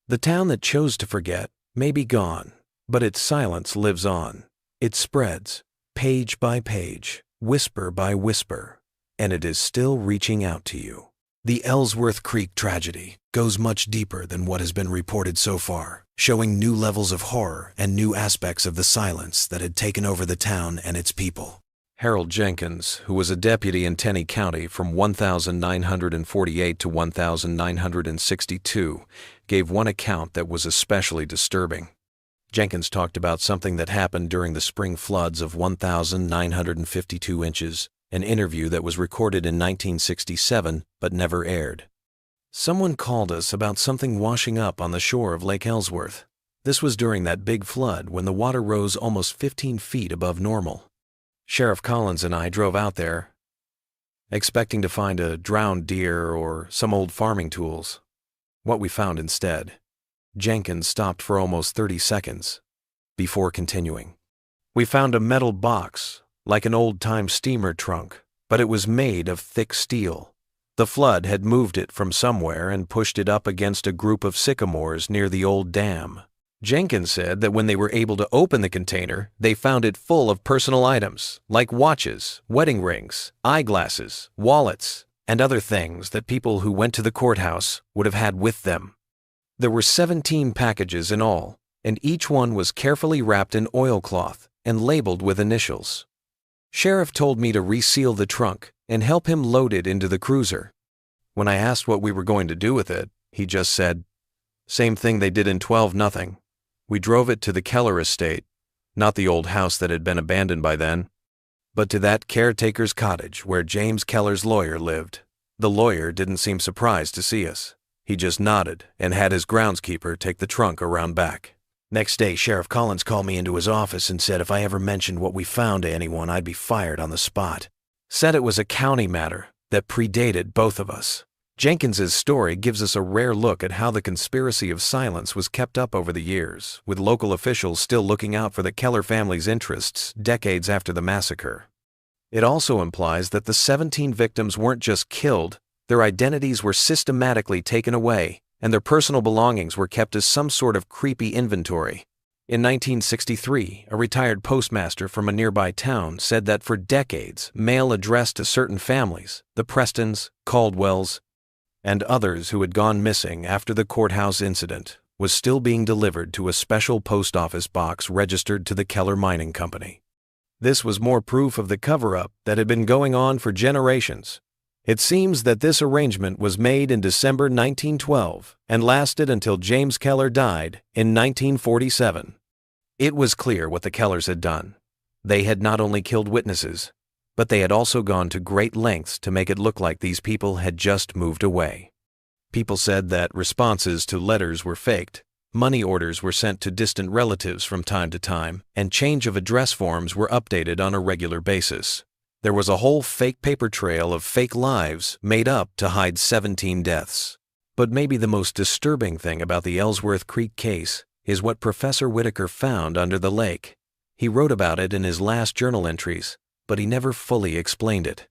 The town that chose to forget may be gone, but its silence lives on. It spreads, page by page, whisper by whisper, and it is still reaching out to you. The Ellsworth Creek tragedy goes much deeper than what has been reported so far, showing new levels of horror and new aspects of the silence that had taken over the town and its people. Harold Jenkins, who was a deputy in Tenney County from 1948 to 1962, gave one account that was especially disturbing. Jenkins talked about something that happened during the spring floods of 1,952 inches, an interview that was recorded in 1967 but never aired. Someone called us about something washing up on the shore of Lake Ellsworth. This was during that big flood when the water rose almost 15 feet above normal. Sheriff Collins and I drove out there, expecting to find a drowned deer or some old farming tools. What we found instead. Jenkins stopped for almost 30 seconds before continuing. We found a metal box, like an old-time steamer trunk, but it was made of thick steel. The flood had moved it from somewhere and pushed it up against a group of sycamores near the old dam. Jenkins said that when they were able to open the container, they found it full of personal items, like watches, wedding rings, eyeglasses, wallets, and other things that people who went to the courthouse would have had with them. There were 17 packages in all, and each one was carefully wrapped in oilcloth and labeled with initials. Sheriff told me to reseal the trunk and help him load it into the cruiser. When I asked what we were going to do with it, he just said, "Same thing they did in 12-0. We drove it to the Keller estate, not the old house that had been abandoned by then, but to that caretaker's cottage where James Keller's lawyer lived. The lawyer didn't seem surprised to see us. He just nodded and had his groundskeeper take the trunk around back." Next day, Sheriff Collins called me into his office and said if I ever mentioned what we found to anyone, I'd be fired on the spot. Said it was a county matter that predated both of us. Jenkins's story gives us a rare look at how the conspiracy of silence was kept up over the years, with local officials still looking out for the Keller family's interests decades after the massacre. It also implies that the 17 victims weren't just killed, their identities were systematically taken away, and their personal belongings were kept as some sort of creepy inventory. In 1963, a retired postmaster from a nearby town said that for decades, mail addressed to certain families, the Prestons, Caldwells, and others who had gone missing after the courthouse incident, was still being delivered to a special post office box registered to the Keller Mining Company. This was more proof of the cover-up that had been going on for generations. It seems that this arrangement was made in December 1912 and lasted until James Keller died in 1947. It was clear what the Kellers had done. They had not only killed witnesses, but they had also gone to great lengths to make it look like these people had just moved away. People said that responses to letters were faked, money orders were sent to distant relatives from time to time, and change of address forms were updated on a regular basis. There was a whole fake paper trail of fake lives made up to hide 17 deaths. But maybe the most disturbing thing about the Ellsworth Creek case is what Professor Whitaker found under the lake. He wrote about it in his last journal entries, but he never fully explained it.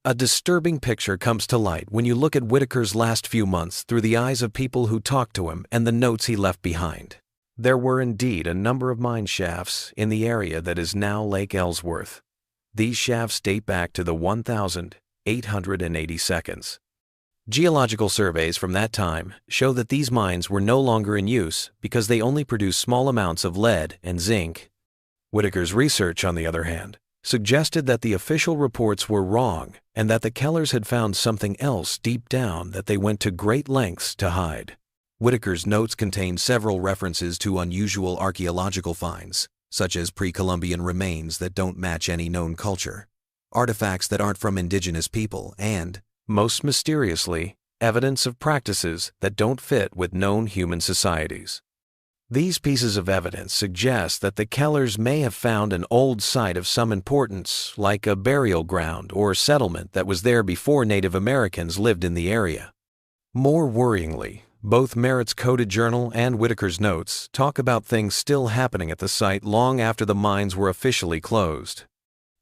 A disturbing picture comes to light when you look at Whitaker's last few months through the eyes of people who talked to him and the notes he left behind. There were indeed a number of mine shafts in the area that is now Lake Ellsworth. These shafts date back to the 1,880 seconds. Geological surveys from that time show that these mines were no longer in use because they only produced small amounts of lead and zinc. Whitaker's research, on the other hand, suggested that the official reports were wrong and that the Kellers had found something else deep down that they went to great lengths to hide. Whitaker's notes contain several references to unusual archaeological finds, such as pre-Columbian remains that don't match any known culture, artifacts that aren't from indigenous people, and, most mysteriously, evidence of practices that don't fit with known human societies. These pieces of evidence suggest that the Kellers may have found an old site of some importance, like a burial ground or settlement that was there before Native Americans lived in the area. More worryingly, both Merritt's coded journal and Whitaker's notes talk about things still happening at the site long after the mines were officially closed.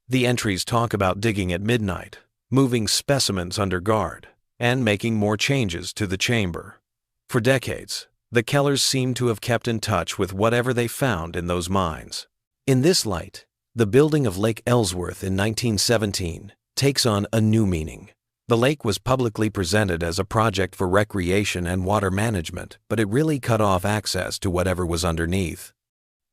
The entries talk about digging at midnight, moving specimens under guard, and making more changes to the chamber. For decades, the Kellers seem to have kept in touch with whatever they found in those mines. In this light, the building of Lake Ellsworth in 1917 takes on a new meaning. The lake was publicly presented as a project for recreation and water management, but it really cut off access to whatever was underneath.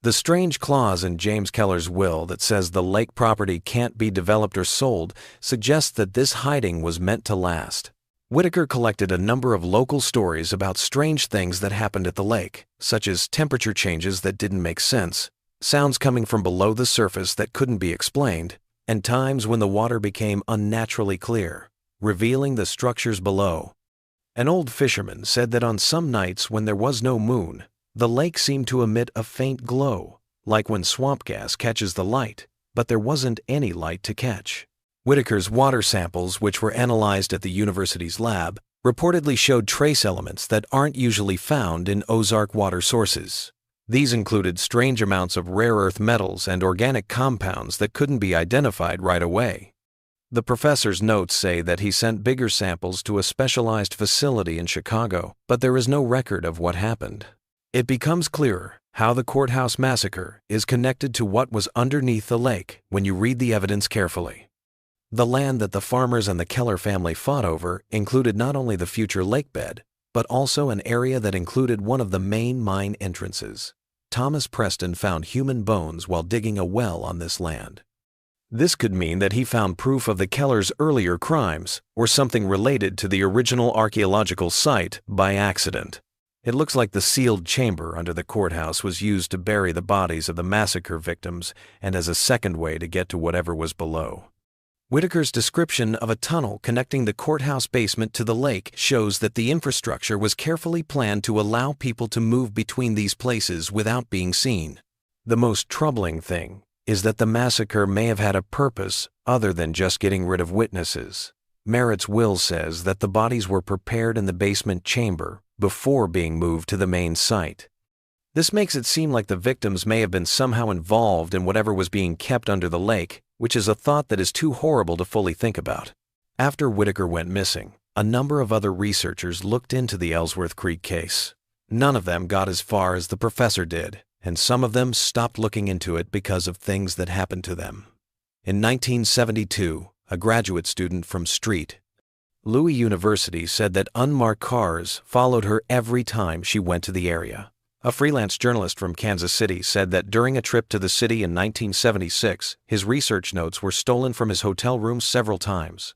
The strange clause in James Keller's will that says the lake property can't be developed or sold suggests that this hiding was meant to last. Whitaker collected a number of local stories about strange things that happened at the lake, such as temperature changes that didn't make sense, sounds coming from below the surface that couldn't be explained, and times when the water became unnaturally clear, revealing the structures below. An old fisherman said that on some nights when there was no moon, the lake seemed to emit a faint glow, like when swamp gas catches the light, but there wasn't any light to catch. Whitaker's water samples, which were analyzed at the university's lab, reportedly showed trace elements that aren't usually found in Ozark water sources. These included strange amounts of rare earth metals and organic compounds that couldn't be identified right away. The professor's notes say that he sent bigger samples to a specialized facility in Chicago, but there is no record of what happened. It becomes clearer how the Courthouse Massacre is connected to what was underneath the lake when you read the evidence carefully. The land that the farmers and the Keller family fought over included not only the future lake bed, but also an area that included one of the main mine entrances. Thomas Preston found human bones while digging a well on this land. This could mean that he found proof of the Kellers' earlier crimes or something related to the original archaeological site by accident. It looks like the sealed chamber under the courthouse was used to bury the bodies of the massacre victims and as a second way to get to whatever was below. Whitaker's description of a tunnel connecting the courthouse basement to the lake shows that the infrastructure was carefully planned to allow people to move between these places without being seen. The most troubling thing is that the massacre may have had a purpose other than just getting rid of witnesses. Merritt's will says that the bodies were prepared in the basement chamber before being moved to the main site. This makes it seem like the victims may have been somehow involved in whatever was being kept under the lake, which is a thought that is too horrible to fully think about. After Whitaker went missing, a number of other researchers looked into the Ellsworth Creek case. None of them got as far as the professor did, and some of them stopped looking into it because of things that happened to them. In 1972, a graduate student from Louis University said that unmarked cars followed her every time she went to the area. A freelance journalist from Kansas City said that during a trip to the city in 1976, his research notes were stolen from his hotel room several times.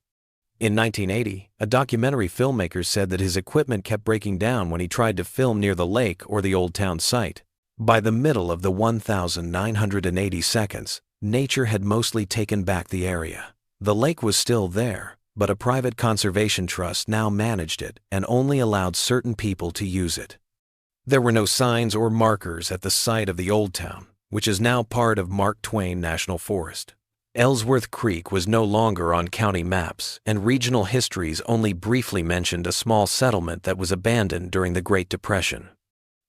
In 1980, a documentary filmmaker said that his equipment kept breaking down when he tried to film near the lake or the old town site. By the middle of the 1,980 seconds, nature had mostly taken back the area. The lake was still there, but a private conservation trust now managed it and only allowed certain people to use it. There were no signs or markers at the site of the Old Town, which is now part of Mark Twain National Forest. Ellsworth Creek was no longer on county maps, and regional histories only briefly mentioned a small settlement that was abandoned during the Great Depression.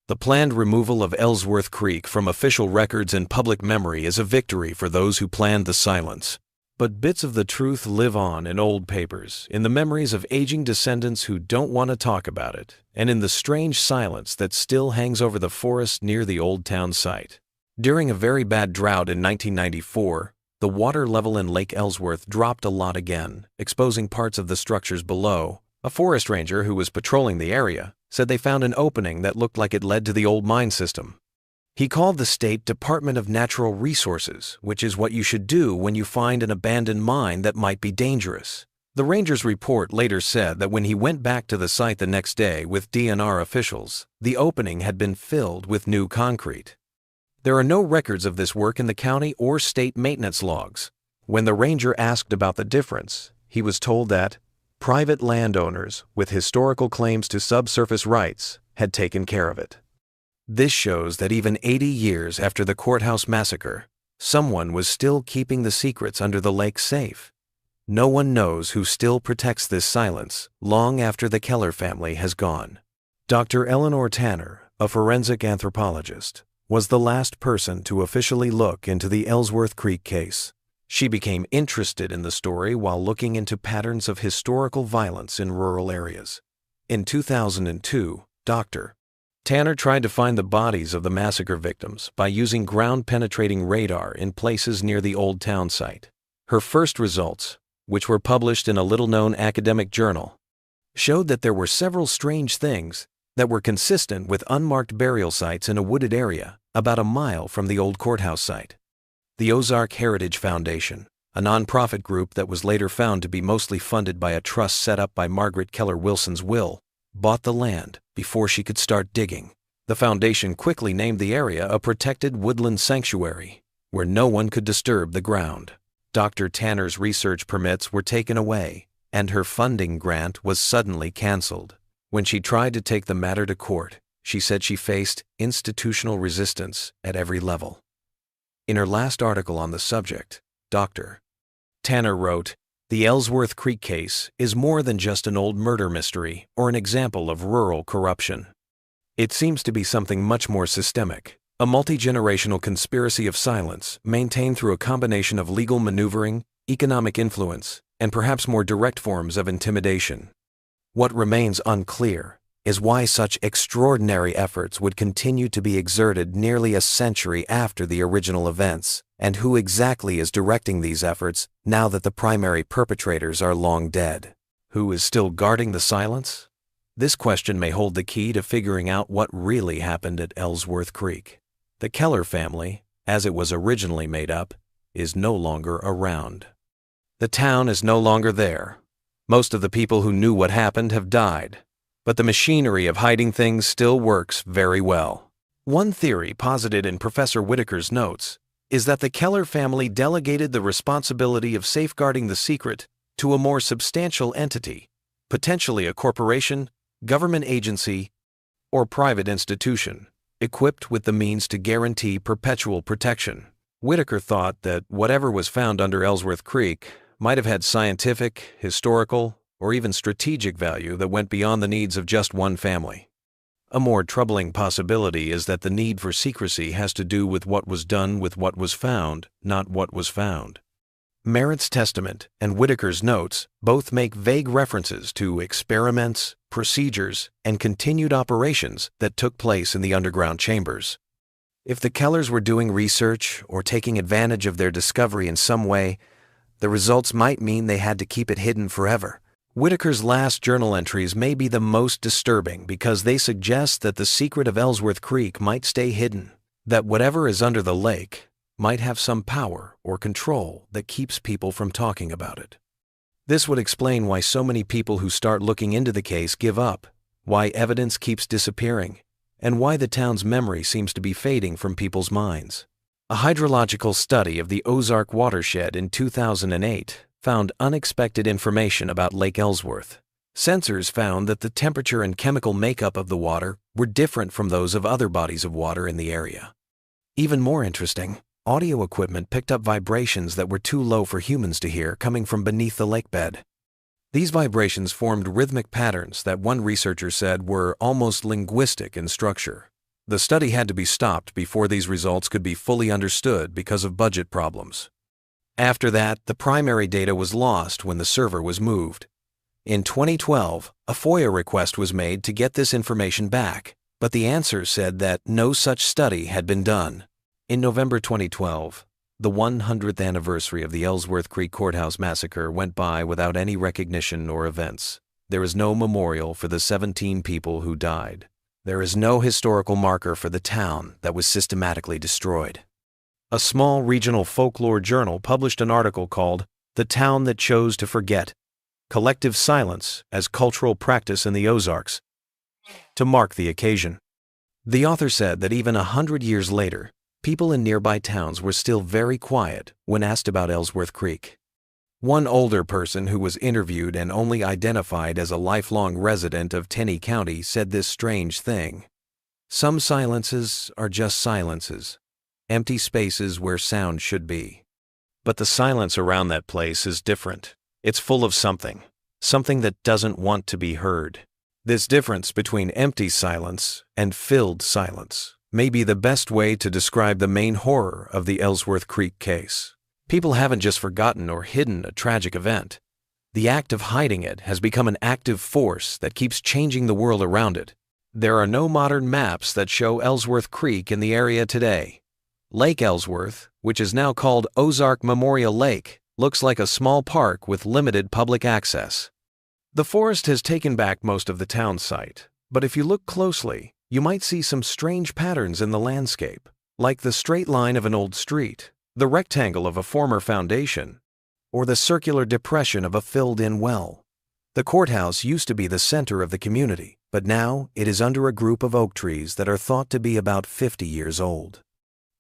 The planned removal of Ellsworth Creek from official records and public memory is a victory for those who planned the silence. But bits of the truth live on in old papers, in the memories of aging descendants who don't want to talk about it, and in the strange silence that still hangs over the forest near the Old Town site. During a very bad drought in 1994, the water level in Lake Ellsworth dropped a lot again, exposing parts of the structures below. A forest ranger who was patrolling the area said they found an opening that looked like it led to the old mine system. He called the State Department of Natural Resources, which is what you should do when you find an abandoned mine that might be dangerous. The ranger's report later said that when he went back to the site the next day with DNR officials, the opening had been filled with new concrete. There are no records of this work in the county or state maintenance logs. When the ranger asked about the difference, he was told that private landowners with historical claims to subsurface rights had taken care of it. This shows that even 80 years after the Courthouse Massacre, someone was still keeping the secrets under the lake safe. No one knows who still protects this silence long after the Keller family has gone. Dr. Eleanor Tanner, a forensic anthropologist, was the last person to officially look into the Ellsworth Creek case. She became interested in the story while looking into patterns of historical violence in rural areas. In 2002, Dr. Tanner tried to find the bodies of the massacre victims by using ground-penetrating radar in places near the Old Town site. Her first results, which were published in a little-known academic journal, showed that there were several strange things that were consistent with unmarked burial sites in a wooded area about a mile from the old courthouse site. The Ozark Heritage Foundation, a nonprofit group that was later found to be mostly funded by a trust set up by Margaret Keller Wilson's will, bought the land before she could start digging. The foundation quickly named the area a protected woodland sanctuary, where no one could disturb the ground. Dr. Tanner's research permits were taken away, and her funding grant was suddenly canceled. When she tried to take the matter to court, she said she faced institutional resistance at every level. In her last article on the subject, Dr. Tanner wrote, "The Ellsworth Creek case is more than just an old murder mystery or an example of rural corruption. It seems to be something much more systemic, a multi-generational conspiracy of silence maintained through a combination of legal maneuvering, economic influence, and perhaps more direct forms of intimidation. What remains unclear is why such extraordinary efforts would continue to be exerted nearly a century after the original events, and who exactly is directing these efforts now that the primary perpetrators are long dead. Who is still guarding the silence? This question may hold the key to figuring out what really happened at Ellsworth Creek. The Keller family, as it was originally made up, is no longer around. The town is no longer there. Most of the people who knew what happened have died, but the machinery of hiding things still works very well. One theory posited in Professor Whitaker's notes is that the Keller family delegated the responsibility of safeguarding the secret to a more substantial entity, potentially a corporation, government agency, or private institution, equipped with the means to guarantee perpetual protection. Whitaker thought that whatever was found under Ellsworth Creek might have had scientific, historical, or even strategic value that went beyond the needs of just one family. A more troubling possibility is that the need for secrecy has to do with what was done with what was found, not what was found. Merritt's testament and Whitaker's notes both make vague references to experiments, procedures, and continued operations that took place in the underground chambers. If the Kellers were doing research or taking advantage of their discovery in some way, the results might mean they had to keep it hidden forever. Whitaker's last journal entries may be the most disturbing because they suggest that the secret of Ellsworth Creek might stay hidden, that whatever is under the lake might have some power or control that keeps people from talking about it. This would explain why so many people who start looking into the case give up, why evidence keeps disappearing, and why the town's memory seems to be fading from people's minds. A hydrological study of the Ozark watershed in 2008 found unexpected information about Lake Ellsworth. Sensors found that the temperature and chemical makeup of the water were different from those of other bodies of water in the area. Even more interesting, audio equipment picked up vibrations that were too low for humans to hear coming from beneath the lake bed. These vibrations formed rhythmic patterns that one researcher said were almost linguistic in structure. The study had to be stopped before these results could be fully understood because of budget problems. After that, the primary data was lost when the server was moved. In 2012, a FOIA request was made to get this information back, but the answer said that no such study had been done. In November 2012, the 100th anniversary of the Ellsworth Creek Courthouse Massacre went by without any recognition or events. There is no memorial for the 17 people who died. There is no historical marker for the town that was systematically destroyed. A small regional folklore journal published an article called "The Town That Chose to Forget: Collective Silence as Cultural Practice in the Ozarks," to mark the occasion. The author said that even 100 years later, people in nearby towns were still very quiet when asked about Ellsworth Creek. One older person who was interviewed and only identified as a lifelong resident of Tenney County said this strange thing: "Some silences are just silences, empty spaces where sound should be. But the silence around that place is different. It's full of something that doesn't want to be heard." This difference between empty silence and filled silence may be the best way to describe the main horror of the Ellsworth Creek case. People haven't just forgotten or hidden a tragic event. The act of hiding it has become an active force that keeps changing the world around it. There are no modern maps that show Ellsworth Creek in the area today. Lake Ellsworth, which is now called Ozark Memorial Lake, looks like a small park with limited public access. The forest has taken back most of the town site, but if you look closely, you might see some strange patterns in the landscape, like the straight line of an old street, the rectangle of a former foundation, or the circular depression of a filled-in well. The courthouse used to be the center of the community, but now it is under a group of oak trees that are thought to be about 50 years old.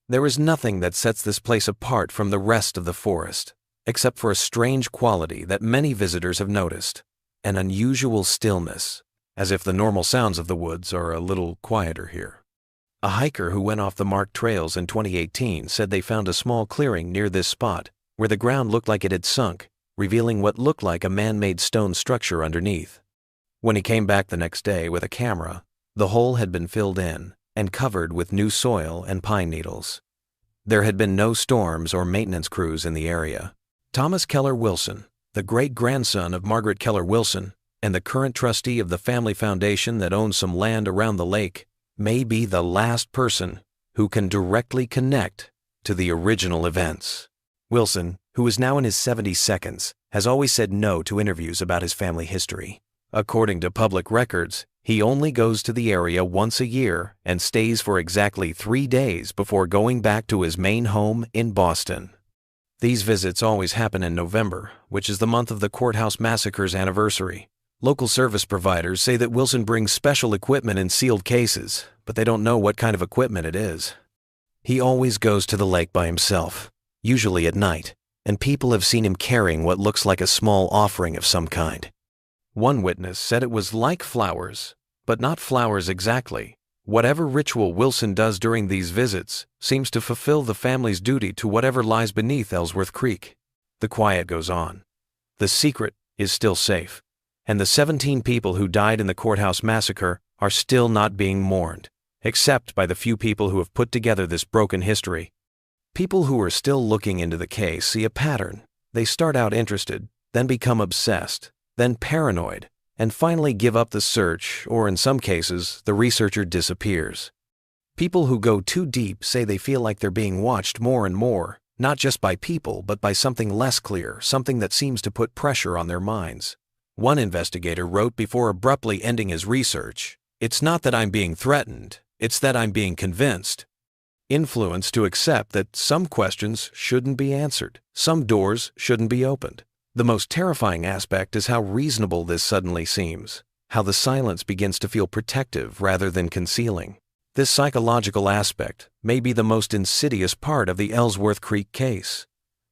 There is nothing that sets this place apart from the rest of the forest, except for a strange quality that many visitors have noticed: an unusual stillness, as if the normal sounds of the woods are a little quieter here. A hiker who went off the marked trails in 2018 said they found a small clearing near this spot where the ground looked like it had sunk, revealing what looked like a man-made stone structure underneath. When he came back the next day with a camera, the hole had been filled in and covered with new soil and pine needles. There had been no storms or maintenance crews in the area. Thomas Keller Wilson, the great-grandson of Margaret Keller Wilson and the current trustee of the family foundation that owns some land around the lake, may be the last person who can directly connect to the original events. Wilson, who is now in his 72nd, has always said no to interviews about his family history. According to public records, he only goes to the area once a year and stays for exactly 3 days before going back to his main home in Boston. These visits always happen in November, which is the month of the Courthouse Massacre's anniversary. Local service providers say that Wilson brings special equipment in sealed cases, but they don't know what kind of equipment it is. He always goes to the lake by himself, usually at night, and people have seen him carrying what looks like a small offering of some kind. One witness said it was like flowers, but not flowers exactly. Whatever ritual Wilson does during these visits seems to fulfill the family's duty to whatever lies beneath Ellsworth Creek. The quiet goes on. The secret is still safe, and the 17 people who died in the Courthouse Massacre are still not being mourned, except by the few people who have put together this broken history. People who are still looking into the case see a pattern. They start out interested, then become obsessed, then paranoid, and finally give up the search, or in some cases, the researcher disappears. People who go too deep say they feel like they're being watched more and more, not just by people, but by something less clear, something that seems to put pressure on their minds. One investigator wrote before abruptly ending his research, "It's not that I'm being threatened, it's that I'm being convinced." Influenced to accept that some questions shouldn't be answered, some doors shouldn't be opened. The most terrifying aspect is how reasonable this suddenly seems, how the silence begins to feel protective rather than concealing. This psychological aspect may be the most insidious part of the Ellsworth Creek case.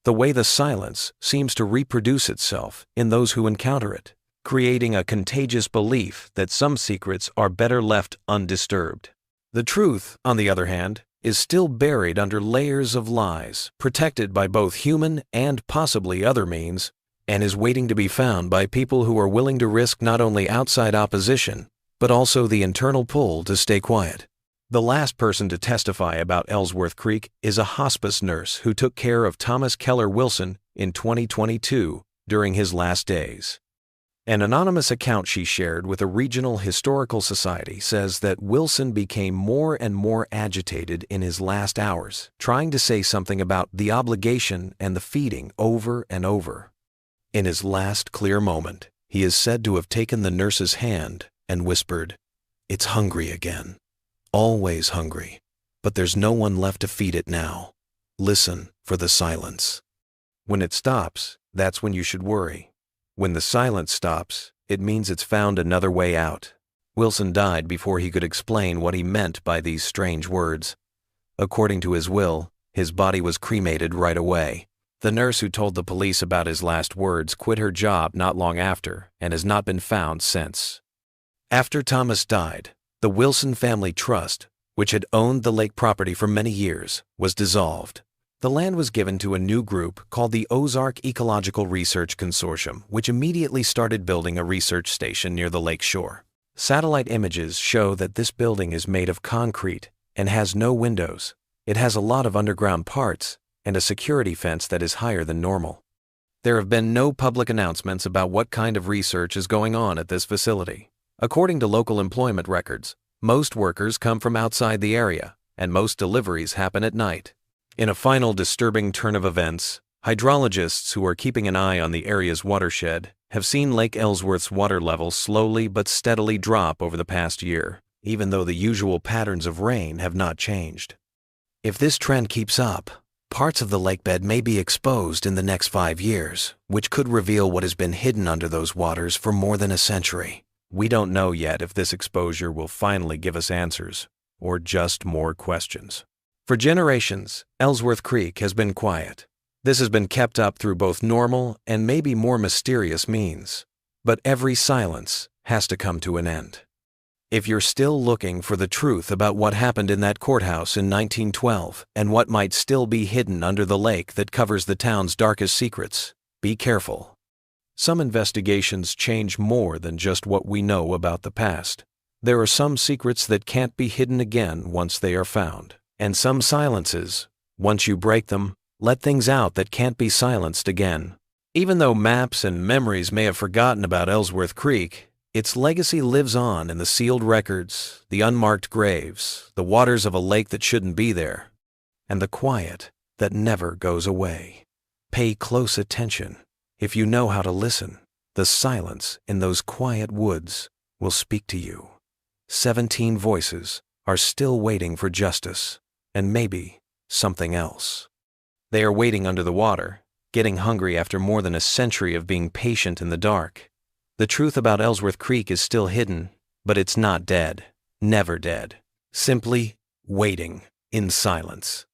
the way the silence seems to reproduce itself in those who encounter it, creating a contagious belief that some secrets are better left undisturbed. The truth, on the other hand, is still buried under layers of lies, protected by both human and possibly other means, and is waiting to be found by people who are willing to risk not only outside opposition, but also the internal pull to stay quiet. The last person to testify about Ellsworth Creek is a hospice nurse who took care of Thomas Keller Wilson in 2022 during his last days. An anonymous account she shared with a regional historical society says that Wilson became more and more agitated in his last hours, trying to say something about the obligation and the feeding over and over. In his last clear moment, he is said to have taken the nurse's hand and whispered, "It's hungry again. Always hungry, but there's no one left to feed it now. Listen for the silence." When it stops, that's when you should worry. When the silence stops, it means it's found another way out. Wilson died before he could explain what he meant by these strange words. According to his will, his body was cremated right away. The nurse who told the police about his last words quit her job not long after and has not been found since. After Thomas died, the Wilson Family Trust, which had owned the lake property for many years, was dissolved. The land was given to a new group called the Ozark Ecological Research Consortium, which immediately started building a research station near the lake shore. Satellite images show that this building is made of concrete and has no windows. It has a lot of underground parts and a security fence that is higher than normal. There have been no public announcements about what kind of research is going on at this facility. According to local employment records, most workers come from outside the area, and most deliveries happen at night. In a final disturbing turn of events, hydrologists who are keeping an eye on the area's watershed have seen Lake Ellsworth's water level slowly but steadily drop over the past year, even though the usual patterns of rain have not changed. If this trend keeps up, parts of the lakebed may be exposed in the next 5 years, which could reveal what has been hidden under those waters for more than a century. We don't know yet if this exposure will finally give us answers, or just more questions. For generations, Ellsworth Creek has been quiet. This has been kept up through both normal and maybe more mysterious means. But every silence has to come to an end. If you're still looking for the truth about what happened in that courthouse in 1912 and what might still be hidden under the lake that covers the town's darkest secrets, be careful. Some investigations change more than just what we know about the past. There are some secrets that can't be hidden again once they are found. And some silences, once you break them, let things out that can't be silenced again. Even though maps and memories may have forgotten about Ellsworth Creek, its legacy lives on in the sealed records, the unmarked graves, the waters of a lake that shouldn't be there, and the quiet that never goes away. Pay close attention. If you know how to listen, the silence in those quiet woods will speak to you. 17 voices are still waiting for justice. And maybe something else. They are waiting under the water, getting hungry after more than a century of being patient in the dark. The truth about Ellsworth Creek is still hidden, but it's not dead, never dead. Simply waiting in silence.